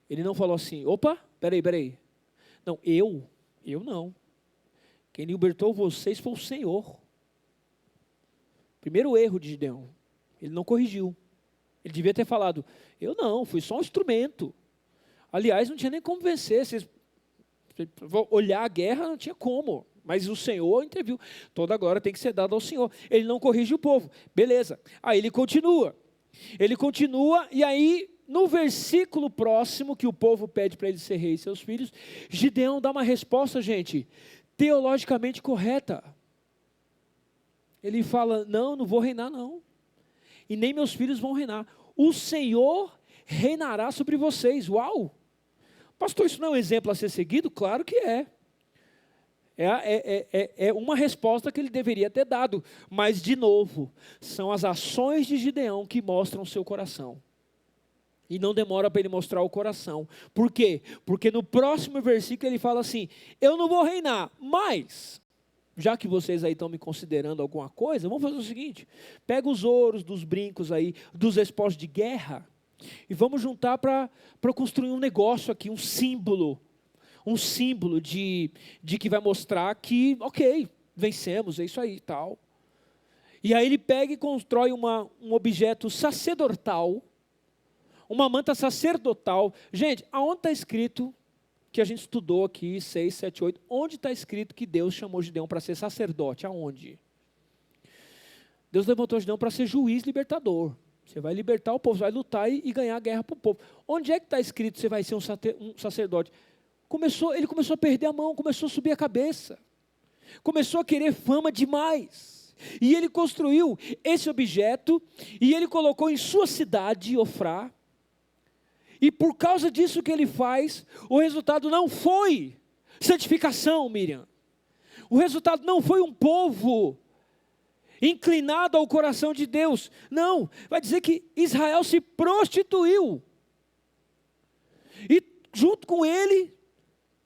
Ele não falou assim, opa, peraí. Não, eu não. Quem libertou vocês foi o Senhor. Primeiro erro de Gideão, ele não corrigiu. Ele devia ter falado, eu não, fui só um instrumento. Aliás, não tinha nem como vencer, vocês olhar a guerra não tinha como, mas o Senhor interviu, toda a glória tem que ser dada ao Senhor. Ele não corrige o povo, beleza, aí ele continua e aí no versículo próximo, que o povo pede para ele ser rei e seus filhos, Gideão dá uma resposta, gente, teologicamente correta. Ele fala, não vou reinar não, e nem meus filhos vão reinar, o Senhor reinará sobre vocês. Uau! Pastor, isso não é um exemplo a ser seguido? Claro que é. É uma resposta que ele deveria ter dado. Mas, de novo, são as ações de Gideão que mostram o seu coração. E não demora para ele mostrar o coração. Por quê? Porque no próximo versículo ele fala assim, eu não vou reinar, mas, já que vocês aí estão me considerando alguma coisa, vamos fazer o seguinte, pega os ouros dos brincos aí, dos esposos de guerra, e vamos juntar para construir um negócio aqui, um símbolo de que vai mostrar que, ok, vencemos, é isso aí e tal. E aí ele pega e constrói um objeto sacerdotal, uma manta sacerdotal. Gente, aonde está escrito, que a gente estudou aqui, 6, 7, 8, onde está escrito que Deus chamou Gideão para ser sacerdote? Aonde? Deus levantou Gideão para ser juiz libertador. Você vai libertar o povo, você vai lutar e ganhar a guerra para o povo. Onde é que está escrito que você vai ser um sacerdote? Ele começou a perder a mão, começou a subir a cabeça. Começou a querer fama demais. E ele construiu esse objeto e ele colocou em sua cidade, Ofrá. E por causa disso que ele faz, o resultado não foi santificação, Miriam. O resultado não foi um povo inclinado ao coração de Deus. Não, vai dizer que Israel se prostituiu. E junto com ele,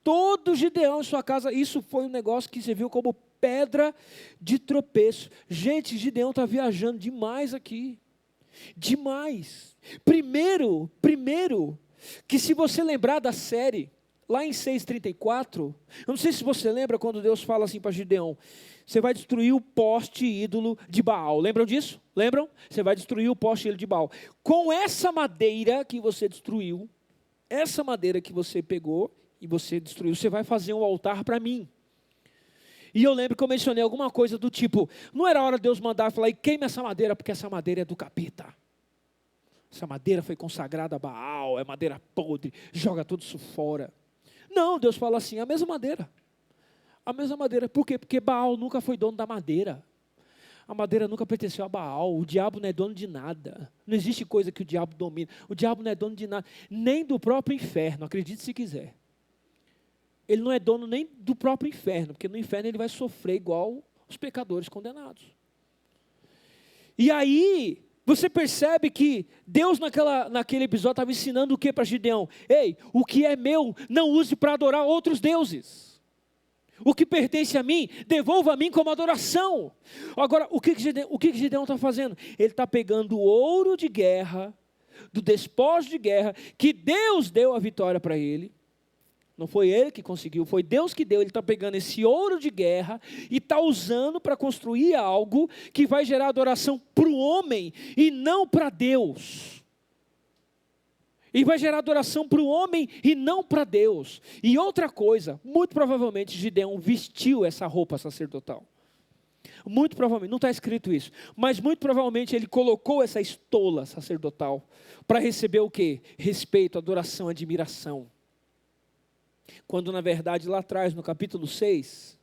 todo Gideão em sua casa, isso foi um negócio que você viu como pedra de tropeço. Gente, Gideão está viajando demais aqui. Demais. Primeiro, que se você lembrar da série, lá em 6:34, eu não sei se você lembra quando Deus fala assim para Gideão, você vai destruir o poste ídolo de Baal. Lembram disso? Lembram? Você vai destruir o poste ídolo de Baal. Com essa madeira que você destruiu, essa madeira que você pegou e você destruiu, você vai fazer um altar para mim. E eu lembro que eu mencionei alguma coisa do tipo, não era hora de Deus mandar falar, e queima essa madeira, porque essa madeira é do capeta. Essa madeira foi consagrada a Baal, é madeira podre, joga tudo isso fora. Não, Deus fala assim, a mesma madeira. A mesma madeira. Por quê? Porque Baal nunca foi dono da madeira. A madeira nunca pertenceu a Baal. O diabo não é dono de nada. Não existe coisa que o diabo domina. O diabo não é dono de nada. Nem do próprio inferno, acredite se quiser. Ele não é dono nem do próprio inferno, porque no inferno ele vai sofrer igual os pecadores condenados. E aí, você percebe que Deus naquele episódio estava ensinando o que para Gideão? Ei, o que é meu, não use para adorar outros deuses. O que pertence a mim, devolva a mim como adoração. Agora, o que Gideão está fazendo? Ele está pegando o ouro de guerra, do despojo de guerra, que Deus deu a vitória para ele. Não foi ele que conseguiu, foi Deus que deu. Ele está pegando esse ouro de guerra e está usando para construir algo que vai gerar adoração para o homem e não para Deus. E vai gerar adoração para o homem e não para Deus. E outra coisa, muito provavelmente Gideão vestiu essa roupa sacerdotal. Muito provavelmente, não está escrito isso, mas muito provavelmente ele colocou essa estola sacerdotal para receber o quê? Respeito, adoração, admiração. Quando na verdade lá atrás, no capítulo 6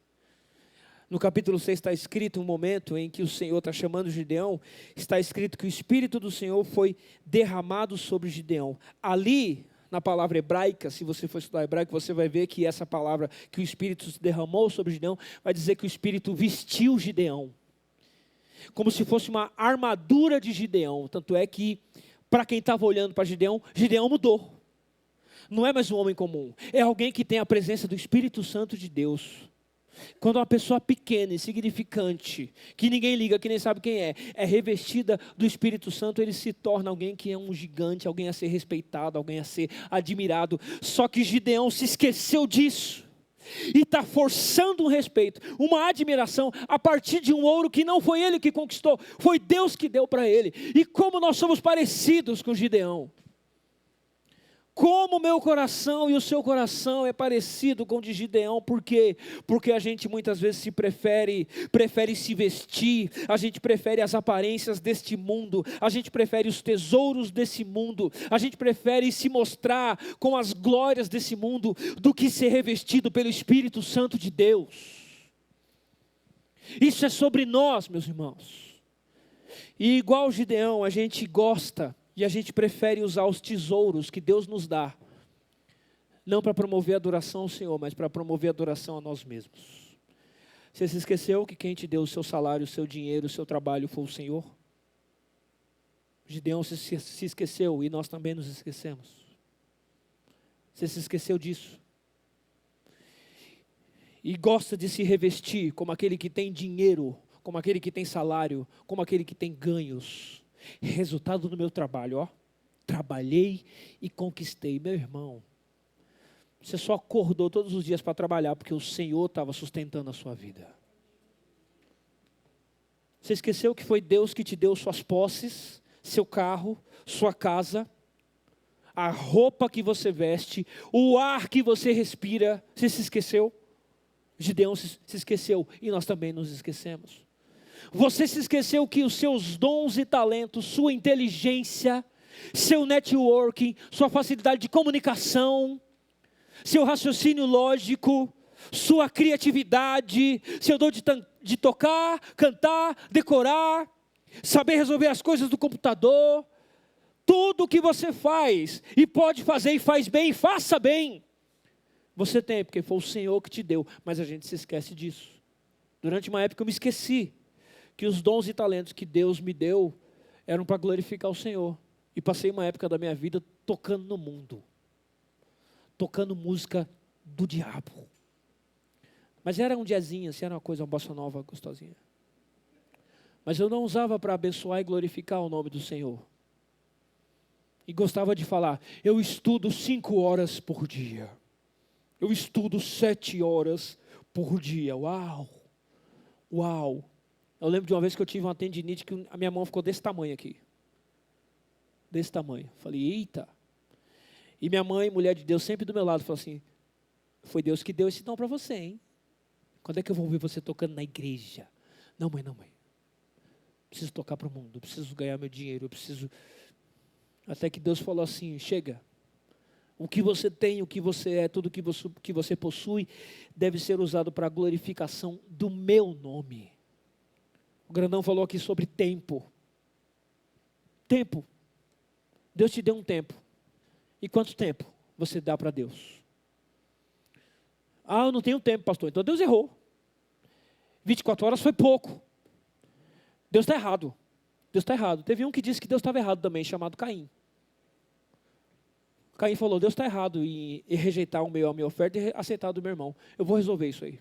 está escrito um momento em que o Senhor está chamando Gideão, está escrito que o Espírito do Senhor foi derramado sobre Gideão. Ali, na palavra hebraica, se você for estudar hebraico, você vai ver que essa palavra que o Espírito se derramou sobre Gideão, vai dizer que o Espírito vestiu Gideão, como se fosse uma armadura de Gideão. Tanto é que, para quem estava olhando para Gideão, Gideão mudou. Não é mais um homem comum, é alguém que tem a presença do Espírito Santo de Deus. Quando uma pessoa pequena, insignificante, que ninguém liga, que nem sabe quem é revestida do Espírito Santo, ele se torna alguém que é um gigante, alguém a ser respeitado, alguém a ser admirado. Só que Gideão se esqueceu disso e está forçando um respeito, uma admiração a partir de um ouro que não foi ele que conquistou, foi Deus que deu para ele. E como nós somos parecidos com Gideão. Como o meu coração e o seu coração é parecido com o de Gideão. Por quê? Porque a gente muitas vezes prefere se vestir, a gente prefere as aparências deste mundo, a gente prefere os tesouros desse mundo, a gente prefere se mostrar com as glórias desse mundo, do que ser revestido pelo Espírito Santo de Deus. Isso é sobre nós, meus irmãos. E igual Gideão, a gente gosta e a gente prefere usar os tesouros que Deus nos dá, não para promover a adoração ao Senhor, mas para promover a adoração a nós mesmos. Você se esqueceu que quem te deu o seu salário, o seu dinheiro, o seu trabalho foi o Senhor? Gideão se esqueceu e nós também nos esquecemos. Você se esqueceu disso. E gosta de se revestir como aquele que tem dinheiro, como aquele que tem salário, como aquele que tem ganhos. Resultado do meu trabalho, ó. Trabalhei e conquistei. Meu irmão, você só acordou todos os dias para trabalhar porque o Senhor estava sustentando a sua vida. Você esqueceu que foi Deus que te deu suas posses, seu carro, sua casa, a roupa que você veste, o ar que você respira. Você se esqueceu? Gideão se esqueceu e nós também nos esquecemos. Você se esqueceu que os seus dons e talentos, sua inteligência, seu networking, sua facilidade de comunicação, seu raciocínio lógico, sua criatividade, seu dom de tocar, cantar, decorar, saber resolver as coisas do computador, tudo o que você faz e pode fazer e faz bem, faça bem. Você tem, porque foi o Senhor que te deu, mas a gente se esquece disso. Durante uma época eu me esqueci que os dons e talentos que Deus me deu eram para glorificar o Senhor. E passei uma época da minha vida tocando no mundo, tocando música do diabo. Mas era um jazzinho, assim, era uma coisa, uma bossa nova gostosinha. Mas eu não usava para abençoar e glorificar o nome do Senhor. E gostava de falar, eu estudo 5 horas por dia. Eu estudo 7 horas por dia. Uau! Uau! Eu lembro de uma vez que eu tive uma tendinite que a minha mão ficou desse tamanho aqui. Desse tamanho. Falei, eita. E minha mãe, mulher de Deus, sempre do meu lado, falou assim, foi Deus que deu esse dom para você, hein? Quando é que eu vou ver você tocando na igreja? Não, mãe. Preciso tocar para o mundo, preciso ganhar meu dinheiro, eu preciso... Até que Deus falou assim, chega. O que você tem, o que você é, tudo que você possui, deve ser usado para a glorificação do meu nome. O grandão falou aqui sobre tempo. Tempo. Deus te deu um tempo. E quanto tempo você dá para Deus? Ah, eu não tenho tempo, pastor. Então Deus errou. 24 horas foi pouco. Deus está errado. Deus está errado. Teve um que disse que Deus estava errado também, chamado Caim. Caim falou, Deus está errado em rejeitar a minha oferta e aceitar do meu irmão. Eu vou resolver isso aí.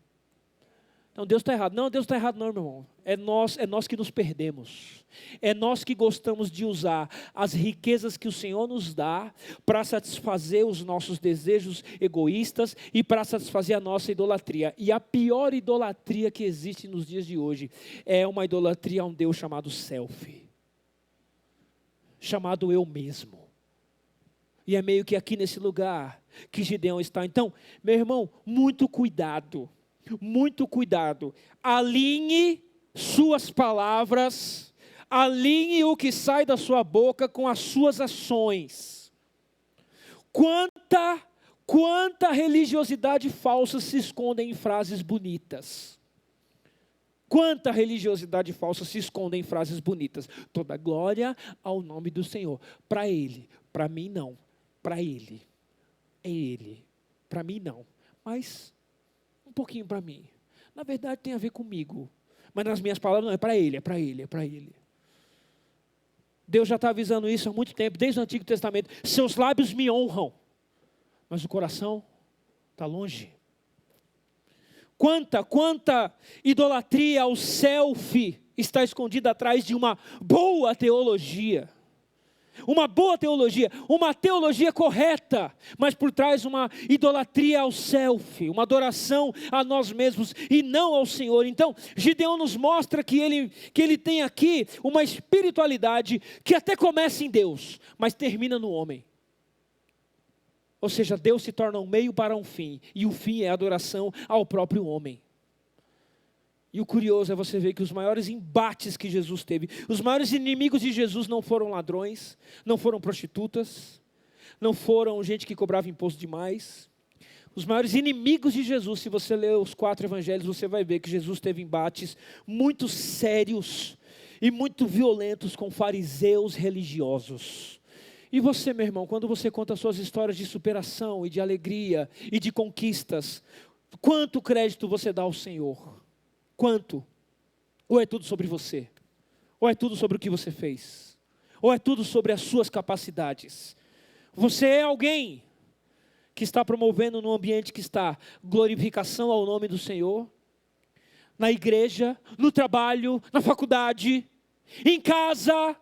Então Deus está errado. Não, Deus está errado não, meu irmão. É nós que nos perdemos. É nós que gostamos de usar as riquezas que o Senhor nos dá para satisfazer os nossos desejos egoístas e para satisfazer a nossa idolatria. E a pior idolatria que existe nos dias de hoje é uma idolatria a um Deus chamado self. Chamado eu mesmo. E é meio que aqui nesse lugar que Gideão está. Então, meu irmão, muito cuidado. Muito cuidado, alinhe suas palavras, alinhe o que sai da sua boca com as suas ações. Quanta religiosidade falsa se esconde em frases bonitas. Quanta religiosidade falsa se esconde em frases bonitas. Toda glória ao nome do Senhor. Para Ele, para mim não, para Ele. é ele. Para mim não, mas um pouquinho para mim. Na verdade tem a ver comigo, mas nas minhas palavras não, é para ele, é para ele, é para ele. Deus já está avisando isso há muito tempo, desde o Antigo Testamento. Seus lábios me honram, mas o coração está longe. Quanta idolatria ao selfie está escondida atrás de uma boa teologia. Uma teologia correta, mas por trás uma idolatria ao selfie, uma adoração a nós mesmos e não ao Senhor. Então, Gideão nos mostra que ele tem aqui uma espiritualidade que até começa em Deus, mas termina no homem. Ou seja, Deus se torna um meio para um fim, e o fim é a adoração ao próprio homem. E o curioso é você ver que os maiores embates que Jesus teve, os maiores inimigos de Jesus não foram ladrões, não foram prostitutas, não foram gente que cobrava imposto demais. Os maiores inimigos de Jesus, se você ler os 4 evangelhos, você vai ver que Jesus teve embates muito sérios e muito violentos com fariseus religiosos. E você, meu irmão, quando você conta suas histórias de superação e de alegria e de conquistas, quanto crédito você dá ao Senhor? Quanto? Ou é tudo sobre você? Ou é tudo sobre o que você fez? Ou é tudo sobre as suas capacidades? Você é alguém que está promovendo num ambiente que está glorificação ao nome do Senhor? Na igreja, no trabalho, na faculdade, em casa?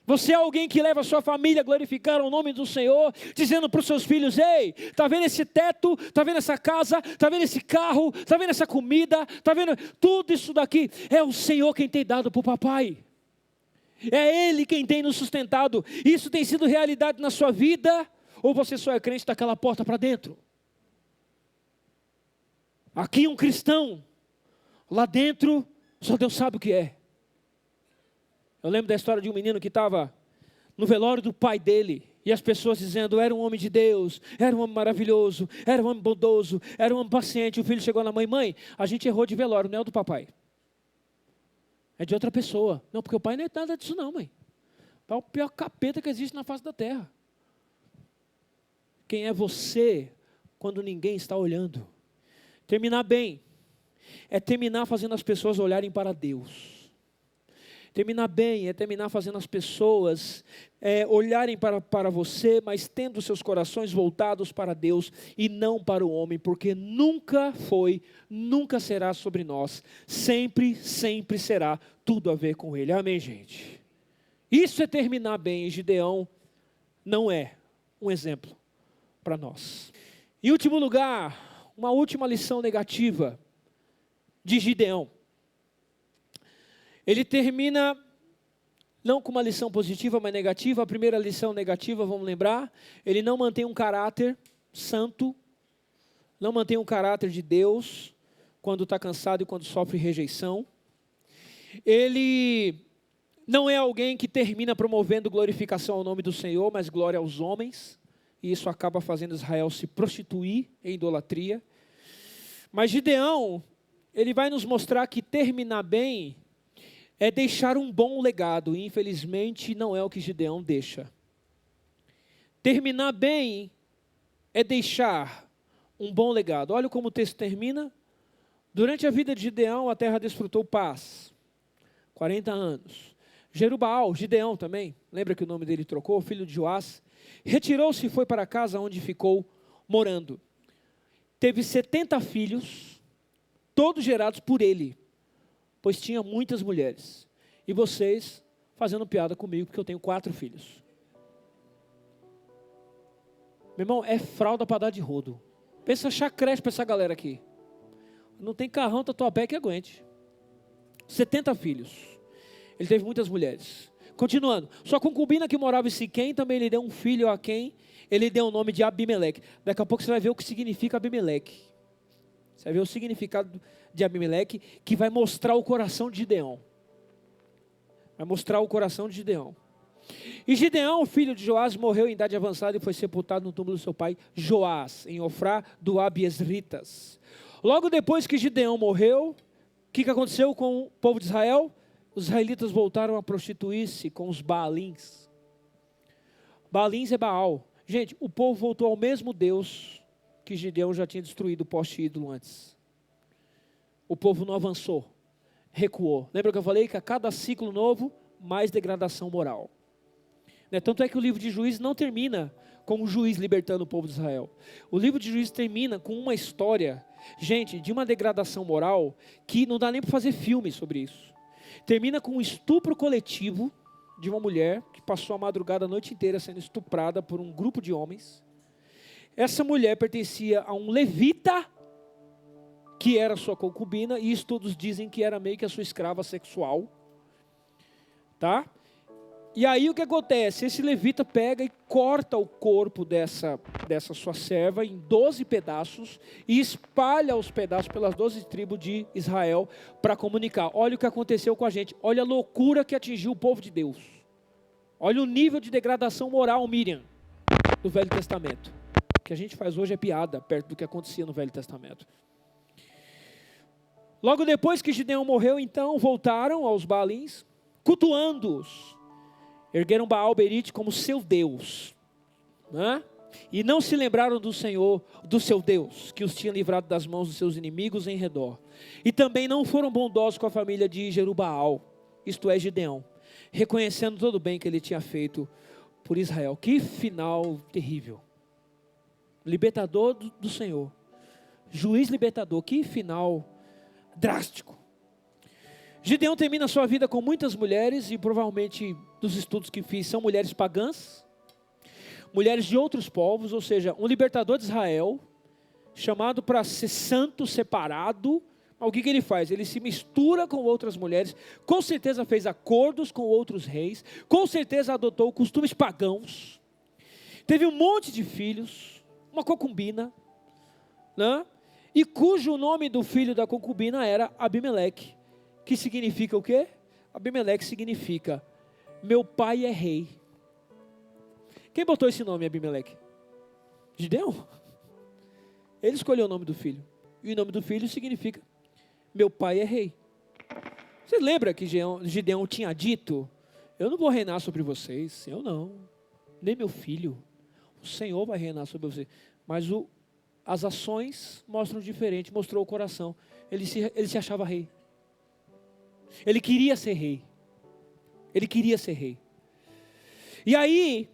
Você é alguém que leva a sua família a glorificar o nome do Senhor, dizendo para os seus filhos: ei, está vendo esse teto, está vendo essa casa, está vendo esse carro, está vendo essa comida, está vendo tudo isso daqui? É o Senhor quem tem dado para o papai, é Ele quem tem nos sustentado. Isso tem sido realidade na sua vida, ou você só é crente daquela porta para dentro? Aqui um cristão, lá dentro só Deus sabe o que é. Eu lembro da história de um menino que estava no velório do pai dele, e as pessoas dizendo: era um homem de Deus, era um homem maravilhoso, era um homem bondoso, era um homem paciente. O filho chegou na mãe: mãe, a gente errou de velório, não é o do papai, é de outra pessoa. Não, porque o pai não é nada disso não, mãe. O pai é o pior capeta que existe na face da terra. Quem é você quando ninguém está olhando? Terminar bem é terminar fazendo as pessoas olharem para Deus. Terminar bem é terminar fazendo as pessoas olharem para você, mas tendo seus corações voltados para Deus e não para o homem, porque nunca foi, nunca será sobre nós, sempre será tudo a ver com Ele. Amém, gente? Isso é terminar bem, e Gideão não é um exemplo para nós. Em último lugar, uma última lição negativa de Gideão. Ele termina não com uma lição positiva, mas negativa. A primeira lição negativa, vamos lembrar, ele não mantém um caráter santo, não mantém um caráter de Deus, quando está cansado e quando sofre rejeição. Ele não é alguém que termina promovendo glorificação ao nome do Senhor, mas glória aos homens, e isso acaba fazendo Israel se prostituir em idolatria. Mas Gideão, ele vai nos mostrar que terminar bem é deixar um bom legado, e infelizmente não é o que Gideão deixa. Terminar bem é deixar um bom legado. Olha como o texto termina. Durante a vida de Gideão, a terra desfrutou paz. 40 anos. Jerubaal, Gideão também, lembra que o nome dele trocou, filho de Joás, retirou-se e foi para casa onde ficou morando. Teve 70 filhos, todos gerados por ele, pois tinha muitas mulheres. E vocês fazendo piada comigo, porque eu tenho 4 filhos. Meu irmão, é fralda para dar de rodo. Pensa chacrete para essa galera aqui. Não tem carrão, tatuapé que aguente. 70 filhos. Ele teve muitas mulheres. Continuando. Sua concubina que morava em Siquém, também lhe deu um filho a quem ele deu o nome de Abimeleque. Daqui a pouco você vai ver o que significa Abimeleque. Você vai ver o significado de Abimeleque, que vai mostrar o coração de Gideão. Vai mostrar o coração de Gideão. E Gideão, filho de Joás, morreu em idade avançada e foi sepultado no túmulo do seu pai Joás, em Ofrá do Abiesritas. Logo depois que Gideão morreu, o que aconteceu com o povo de Israel? Os israelitas voltaram a prostituir-se com os Baalins. Baalins é Baal. Gente, o povo voltou ao mesmo Deus que Gideão já tinha destruído o poste ídolo antes. O povo não avançou, recuou. Lembra que eu falei que a cada ciclo novo, mais degradação moral. Tanto é que o livro de Juízes não termina com o juiz libertando o povo de Israel. O livro de Juízes termina com uma história, gente, de uma degradação moral que não dá nem para fazer filme sobre isso. Termina com um estupro coletivo de uma mulher que passou a madrugada a noite inteira sendo estuprada por um grupo de homens. Essa mulher pertencia a um levita que era sua concubina, e estudos dizem que era meio que a sua escrava sexual. Tá? E aí o que acontece? Esse levita pega e corta o corpo dessa sua serva em 12 pedaços e espalha os pedaços pelas 12 tribos de Israel para comunicar. Olha o que aconteceu com a gente. Olha a loucura que atingiu o povo de Deus. Olha o nível de degradação moral, Miriam, do Velho Testamento. O que a gente faz hoje é piada perto do que acontecia no Velho Testamento. Logo depois que Gideão morreu, então, voltaram aos Baalins, cultuando-os. Ergueram Baal-Berite como seu Deus, né? E não se lembraram do Senhor, do seu Deus, que os tinha livrado das mãos dos seus inimigos em redor. E também não foram bondosos com a família de Jerubaal, isto é, Gideão, reconhecendo todo o bem que ele tinha feito por Israel. Que final terrível. Libertador do Senhor, juiz libertador, que final drástico. Gideão termina sua vida com muitas mulheres, e provavelmente dos estudos que fiz são mulheres pagãs, mulheres de outros povos, ou seja, um libertador de Israel, chamado para ser santo, separado. O que ele faz? Ele se mistura com outras mulheres, com certeza fez acordos com outros reis, com certeza adotou costumes pagãos, teve um monte de filhos, uma concubina, né? E cujo nome do filho da concubina era Abimeleque, que significa o quê? Abimeleque significa, meu pai é rei. Quem botou esse nome, Abimeleque? Gideão. Ele escolheu o nome do filho. E o nome do filho significa, meu pai é rei. Você lembra que Gideão tinha dito, eu não vou reinar sobre vocês, eu não, nem meu filho. O Senhor vai reinar sobre vocês. Mas as ações mostram diferente, mostrou o coração. Ele se achava rei. Ele queria ser rei. Ele queria ser rei. E aí,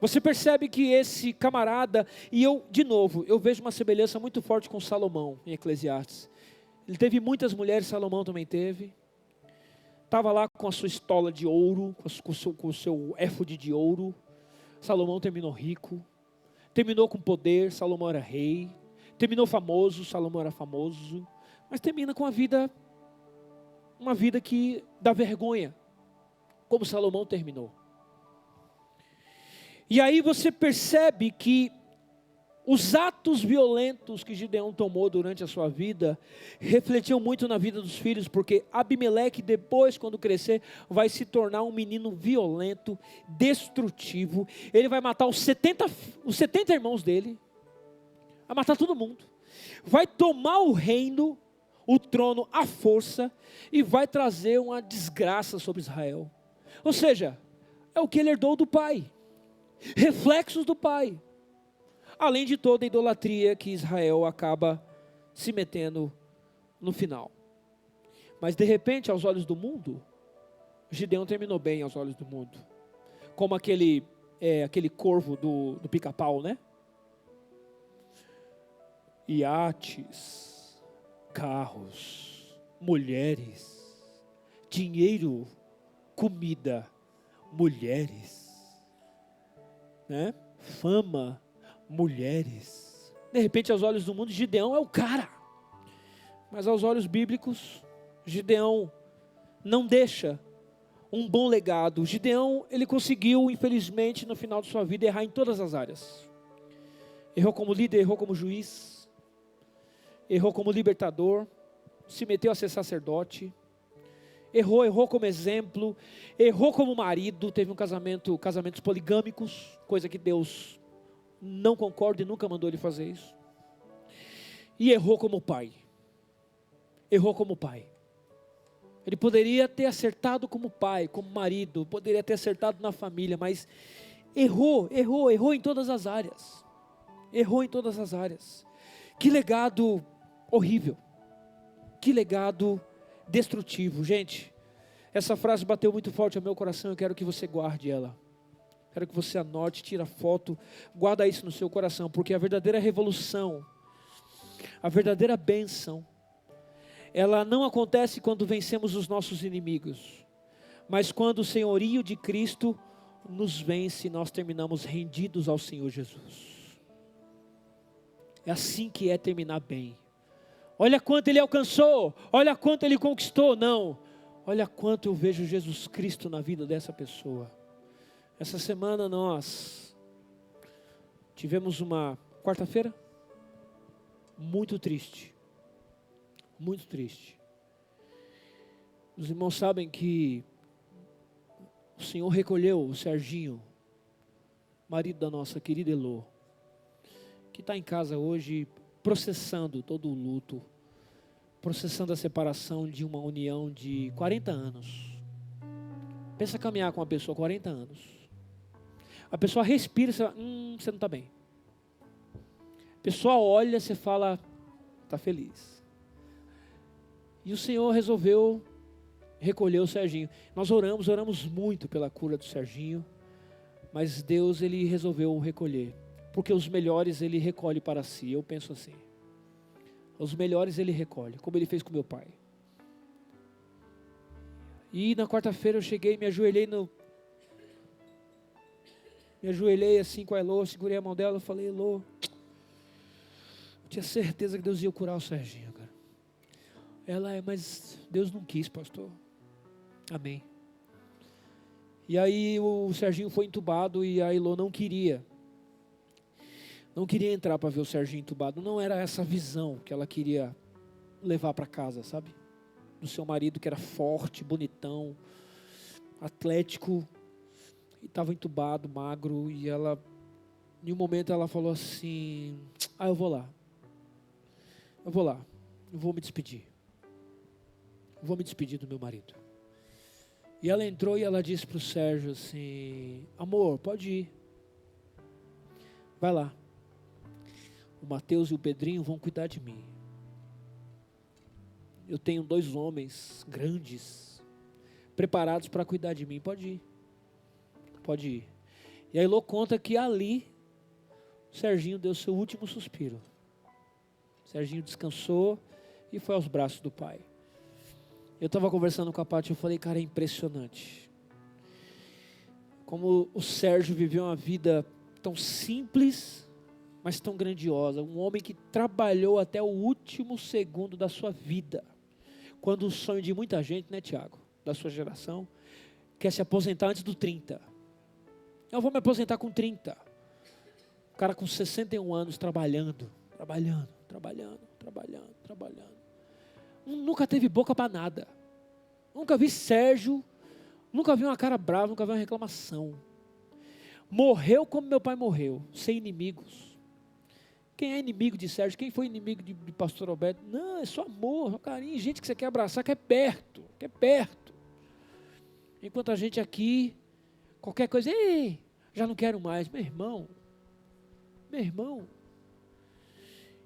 você percebe que esse camarada, e de novo, eu vejo uma semelhança muito forte com Salomão, em Eclesiastes. Ele teve muitas mulheres, Salomão também teve. Estava lá com a sua estola de ouro, com o seu éfode de ouro. Salomão terminou rico. Terminou com poder, Salomão era rei. Terminou famoso, Salomão era famoso. Mas termina com uma vida que dá vergonha, como Salomão terminou. E aí você percebe que os atos violentos que Gideão tomou durante a sua vida refletiam muito na vida dos filhos, porque Abimeleque depois, quando crescer, vai se tornar um menino violento, destrutivo. Ele vai matar os 70 irmãos dele, vai matar todo mundo, vai tomar o reino, o trono à força, e vai trazer uma desgraça sobre Israel. Ou seja, é o que ele herdou do pai, reflexos do pai, além de toda a idolatria que Israel acaba se metendo no final. Mas de repente, aos olhos do mundo, Gideão terminou bem aos olhos do mundo, como aquele corvo do pica-pau, né? Iates, carros, mulheres, dinheiro, comida, mulheres, né? Fama, mulheres. De repente, aos olhos do mundo, Gideão é o cara. Mas aos olhos bíblicos, Gideão não deixa um bom legado. Gideão, ele conseguiu, infelizmente, no final de sua vida, errar em todas as áreas. Errou como líder, errou como juiz, errou como libertador, se meteu a ser sacerdote, errou como exemplo, errou como marido, teve casamentos poligâmicos, coisa que Deus não concorda e nunca mandou ele fazer isso. E errou como pai. Ele poderia ter acertado como pai, como marido, poderia ter acertado na família, mas errou em todas as áreas. Errou em todas as áreas. Que legado horrível. Que legado destrutivo. Gente, essa frase bateu muito forte ao meu coração. Eu quero que você guarde ela. Quero que você anote, tira foto, guarda isso no seu coração. Porque a verdadeira revolução, a verdadeira bênção, ela não acontece quando vencemos os nossos inimigos. Mas quando o senhorio de Cristo nos vence, nós terminamos rendidos ao Senhor Jesus. É assim que é terminar bem. Olha quanto ele alcançou, olha quanto ele conquistou. Não, olha quanto eu vejo Jesus Cristo na vida dessa pessoa. Essa semana nós tivemos uma quarta-feira muito triste. Muito triste. Os irmãos sabem que o Senhor recolheu o Serginho, marido da nossa querida Elô, que está em casa hoje processando todo o luto, processando a separação de uma união de 40 anos. Pensa caminhar com uma pessoa 40 anos. A pessoa respira e você fala, você não está bem. A pessoa olha e você fala, está feliz. E o Senhor resolveu recolher o Serginho. Nós oramos muito pela cura do Serginho, mas Deus, ele resolveu recolher, porque os melhores ele recolhe para si. Eu penso assim, os melhores ele recolhe, como ele fez com meu pai. E na quarta-feira eu cheguei, me ajoelhei assim com a Elô, segurei a mão dela, eu falei, Elô, eu tinha certeza que Deus ia curar o Serginho, cara. Ela mas Deus não quis, pastor. Amém. E aí o Serginho foi entubado e a Elô não queria entrar para ver o Serginho entubado. Não era essa visão que ela queria levar para casa, sabe? Do seu marido que era forte, bonitão, atlético, e estava entubado, magro, e ela, em um momento ela falou assim, eu vou lá, eu vou me despedir do meu marido. E ela entrou e ela disse para o Sérgio assim, amor, pode ir, vai lá, o Mateus e o Pedrinho vão cuidar de mim. Eu tenho 2 homens grandes, preparados para cuidar de mim, pode ir. E a Elô conta que ali, o Serginho deu seu último suspiro. O Serginho descansou e foi aos braços do pai. Eu estava conversando com a Paty, eu falei, cara, é impressionante. Como o Sérgio viveu uma vida tão simples, mas tão grandiosa. Um homem que trabalhou até o último segundo da sua vida. Quando o sonho de muita gente, né, Tiago, da sua geração, quer se aposentar antes do 30. Eu vou me aposentar com 30. O cara com 61 anos trabalhando. Nunca teve boca para nada. Nunca vi Sérgio, nunca vi uma cara brava, nunca vi uma reclamação. Morreu como meu pai morreu, sem inimigos. Quem é inimigo de Sérgio? Quem foi inimigo de pastor Alberto? Não, é só amor, só carinho, gente que você quer abraçar, que é perto. Enquanto a gente aqui, qualquer coisa, já não quero mais, meu irmão.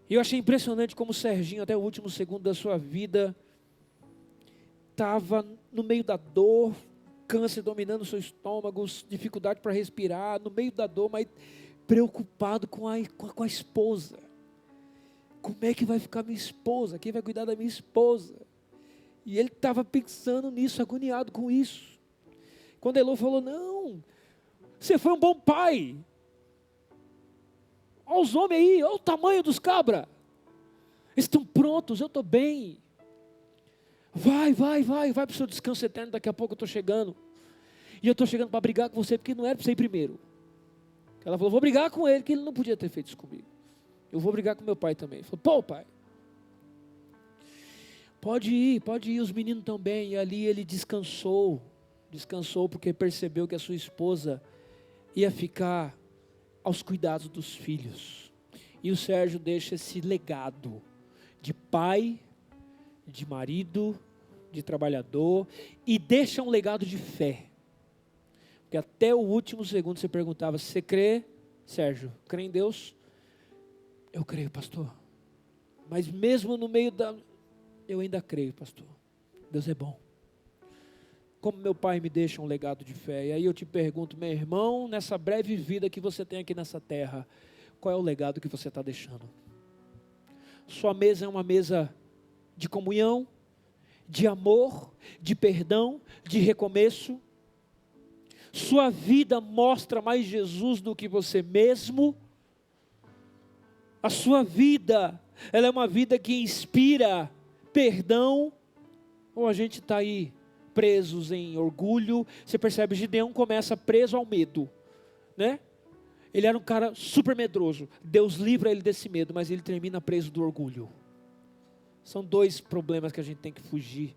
E eu achei impressionante como o Serginho, até o último segundo da sua vida, estava no meio da dor, câncer dominando o seu estômago, dificuldade para respirar, no meio da dor, mas preocupado com a esposa. Como é que vai ficar minha esposa? Quem vai cuidar da minha esposa? E ele estava pensando nisso, agoniado com isso. Quando Elô falou, não, você foi um bom pai. Olha os homens aí, olha o tamanho dos cabras. Eles estão prontos, eu estou bem. Vai para o seu descanso eterno, daqui a pouco eu estou chegando. E eu estou chegando para brigar com você, porque não era para você ir primeiro. Ela falou, vou brigar com ele, que ele não podia ter feito isso comigo. Eu vou brigar com meu pai também. Ele falou, pô pai, pode ir, os meninos estão bem. E ali ele descansou porque percebeu que a sua esposa ia ficar aos cuidados dos filhos. E o Sérgio deixa esse legado de pai, de marido, de trabalhador, e deixa um legado de fé. Porque até o último segundo você perguntava: você crê, Sérgio? Crê em Deus? Eu creio, pastor. Mas mesmo no meio eu ainda creio, pastor. Deus é bom. Como meu pai me deixa um legado de fé. E aí eu te pergunto, meu irmão, nessa breve vida que você tem aqui nessa terra, qual é o legado que você está deixando? Sua mesa é uma mesa de comunhão, de amor, de perdão, de recomeço. Sua vida mostra mais Jesus do que você mesmo. A sua vida, ela é uma vida que inspira perdão. Ou a gente está aí presos em orgulho. Você percebe, Gideão começa preso ao medo, né? Ele era um cara super medroso. Deus livra ele desse medo, mas ele termina preso do orgulho. São dois problemas que a gente tem que fugir: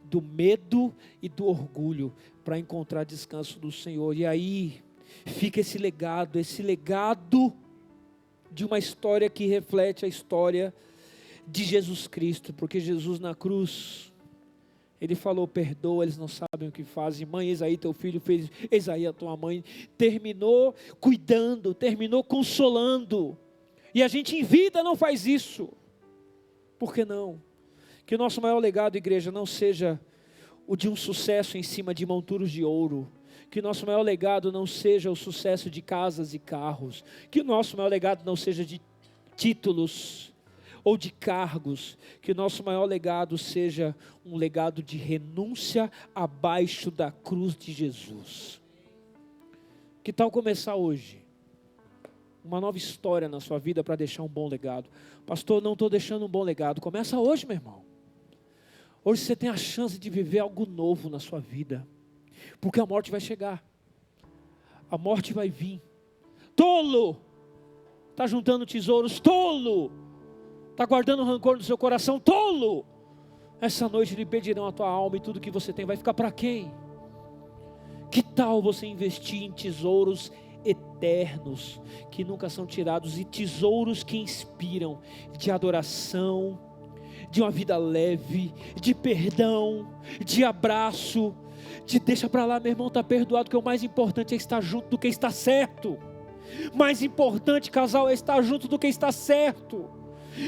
do medo e do orgulho, para encontrar descanso do Senhor. E aí fica esse legado de uma história que reflete a história de Jesus Cristo, porque Jesus na cruz, Ele falou: perdoa, eles não sabem o que fazem. Mãe, eis aí teu filho, fez, eis aí a tua mãe. Terminou cuidando, terminou consolando. E a gente em vida não faz isso. Por que não? Que o nosso maior legado, igreja, não seja o de um sucesso em cima de monturos de ouro. Que o nosso maior legado não seja o sucesso de casas e carros. Que o nosso maior legado não seja de títulos ou de cargos. Que o nosso maior legado seja um legado de renúncia abaixo da cruz de Jesus. Que tal começar hoje uma nova história na sua vida para deixar um bom legado? Pastor, não estou deixando um bom legado. Começa hoje, meu irmão. Hoje você tem a chance de viver algo novo na sua vida, porque a morte vai chegar, a morte vai vir. Tolo, está juntando tesouros, tolo, está guardando rancor no seu coração, tolo. Essa noite lhe pedirão a tua alma, e tudo que você tem vai ficar para quem? Que tal você investir em tesouros eternos, que nunca são tirados, e tesouros que inspiram, de adoração, de uma vida leve, de perdão, de abraço, de deixa para lá, meu irmão, está perdoado, que o mais importante é estar junto do que está certo. Mais importante, casal, é estar junto do que está certo.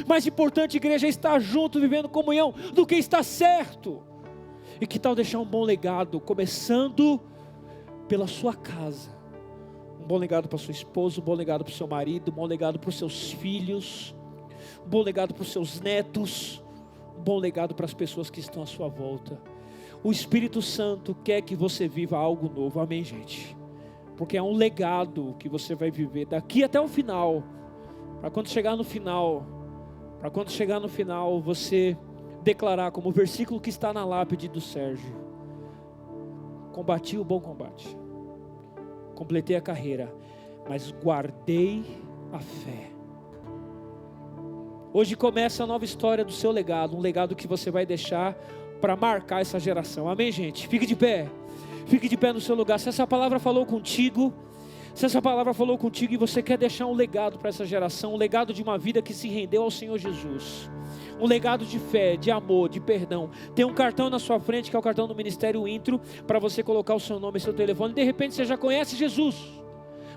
Mais importante, igreja, é estar junto, vivendo comunhão, do que está certo. E que tal deixar um bom legado, começando pela sua casa. Um bom legado para sua esposa, um bom legado para o seu marido, um bom legado para os seus filhos, um bom legado para os seus netos, um bom legado para as pessoas que estão à sua volta. O Espírito Santo quer que você viva algo novo, amém, gente? Porque é um legado que você vai viver daqui até o final, para quando chegar no final, você declarar como o versículo que está na lápide do Sérgio: combati o bom combate, completei a carreira, mas guardei a fé. Hoje começa a nova história do seu legado, um legado que você vai deixar para marcar essa geração, amém, gente? Fique de pé no seu lugar. Se essa palavra falou contigo, e você quer deixar um legado para essa geração, um legado de uma vida que se rendeu ao Senhor Jesus, um legado de fé, de amor, de perdão, tem um cartão na sua frente, que é o cartão do Ministério Intro, para você colocar o seu nome e seu telefone. De repente você já conhece Jesus,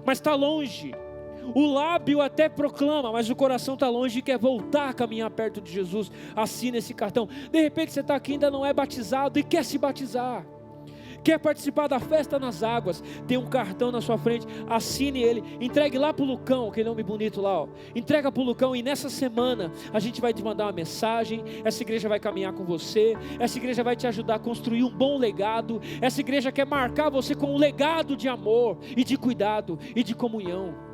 mas está longe. O lábio até proclama, mas o coração está longe e quer voltar a caminhar perto de Jesus. Assina esse cartão. De repente você está aqui e ainda não é batizado e quer se batizar, quer participar da festa nas águas. Tem um cartão na sua frente, assine ele, entregue lá para o Lucão, aquele nome bonito lá, ó. Entrega para o Lucão, e nessa semana a gente vai te mandar uma mensagem. Essa igreja vai caminhar com você, essa igreja vai te ajudar a construir um bom legado. Essa igreja quer marcar você com um legado de amor e de cuidado e de comunhão.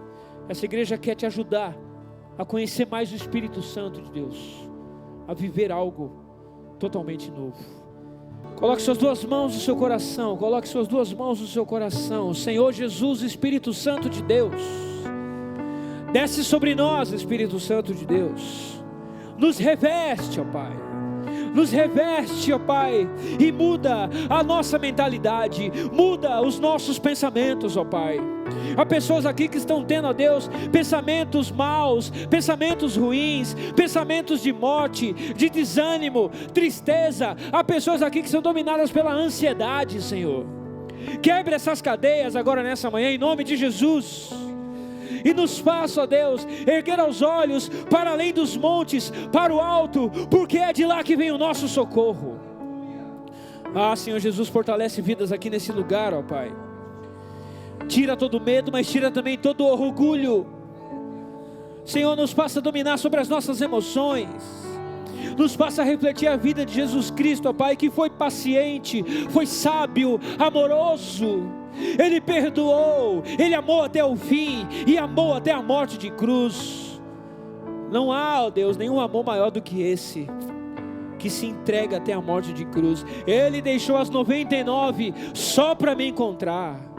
Essa igreja quer te ajudar a conhecer mais o Espírito Santo de Deus, a viver algo totalmente novo. Coloque suas duas mãos no seu coração. Coloque suas duas mãos no seu coração. Senhor Jesus, Espírito Santo de Deus, desce sobre nós, Espírito Santo de Deus. Nos reveste, ó Pai. Nos reveste, ó Pai, e muda a nossa mentalidade, muda os nossos pensamentos, ó Pai. Há pessoas aqui que estão tendo, ó Deus, pensamentos maus, pensamentos ruins, pensamentos de morte, de desânimo, tristeza. Há pessoas aqui que são dominadas pela ansiedade, Senhor. Quebre essas cadeias agora nessa manhã, em nome de Jesus. E nos faça, ó Deus, erguer os olhos para além dos montes, para o alto, porque é de lá que vem o nosso socorro. Ah, Senhor Jesus, fortalece vidas aqui nesse lugar, ó Pai. Tira todo medo, mas tira também todo orgulho. Senhor, nos faça dominar sobre as nossas emoções. Nos faça refletir a vida de Jesus Cristo, ó Pai, que foi paciente, foi sábio, amoroso. Ele perdoou, Ele amou até o fim e amou até a morte de cruz. Não há, ó Deus, nenhum amor maior do que esse, que se entrega até a morte de cruz. Ele deixou as 99 só para me encontrar.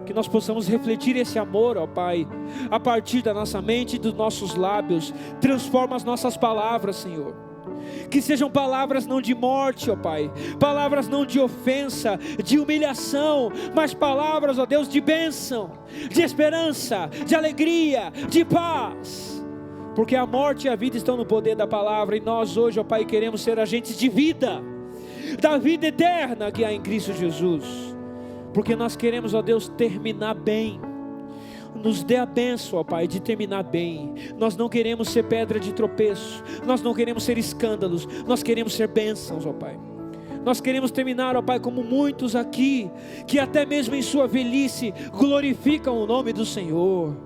Que nós possamos refletir esse amor, ó Pai, a partir da nossa mente e dos nossos lábios. Transforma as nossas palavras, Senhor. Que sejam palavras não de morte, ó Pai, palavras não de ofensa, de humilhação, mas palavras, ó Deus, de bênção, de esperança, de alegria, de paz. Porque a morte e a vida estão no poder da palavra, e nós hoje, ó Pai, queremos ser agentes de vida, da vida eterna que há em Cristo Jesus. Porque nós queremos, ó Deus, terminar bem. Nos dê a bênção, ó Pai, de terminar bem. Nós não queremos ser pedra de tropeço, nós não queremos ser escândalos, nós queremos ser bênçãos, ó Pai. Nós queremos terminar, ó Pai, como muitos aqui, que até mesmo em sua velhice glorificam o nome do Senhor.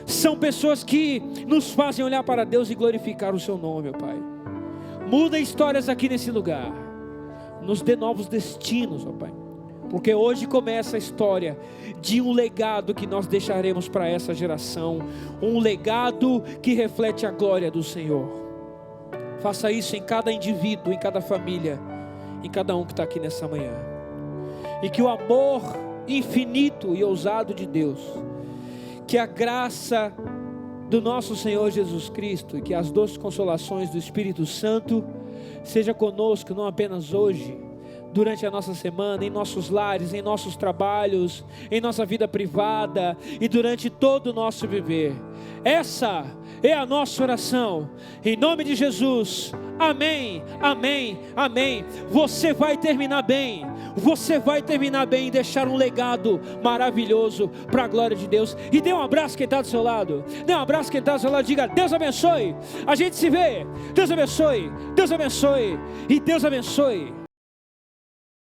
São pessoas que nos fazem olhar para Deus e glorificar o seu nome, ó Pai. Muda histórias aqui nesse lugar, nos dê novos destinos, ó Pai. Porque hoje começa a história de um legado que nós deixaremos para essa geração. Um legado que reflete a glória do Senhor. Faça isso em cada indivíduo, em cada família, em cada um que está aqui nessa manhã. E que o amor infinito e ousado de Deus, que a graça do nosso Senhor Jesus Cristo e que as doces consolações do Espírito Santo seja conosco, não apenas hoje, durante a nossa semana, em nossos lares, em nossos trabalhos, em nossa vida privada e durante todo o nosso viver. Essa é a nossa oração, em nome de Jesus. Amém, amém, amém. Você vai terminar bem, você vai terminar bem e deixar um legado maravilhoso para a glória de Deus. E dê um abraço quem está do seu lado, dê um abraço quem está do seu lado, diga: Deus abençoe, a gente se vê, Deus abençoe, Deus abençoe e Deus abençoe.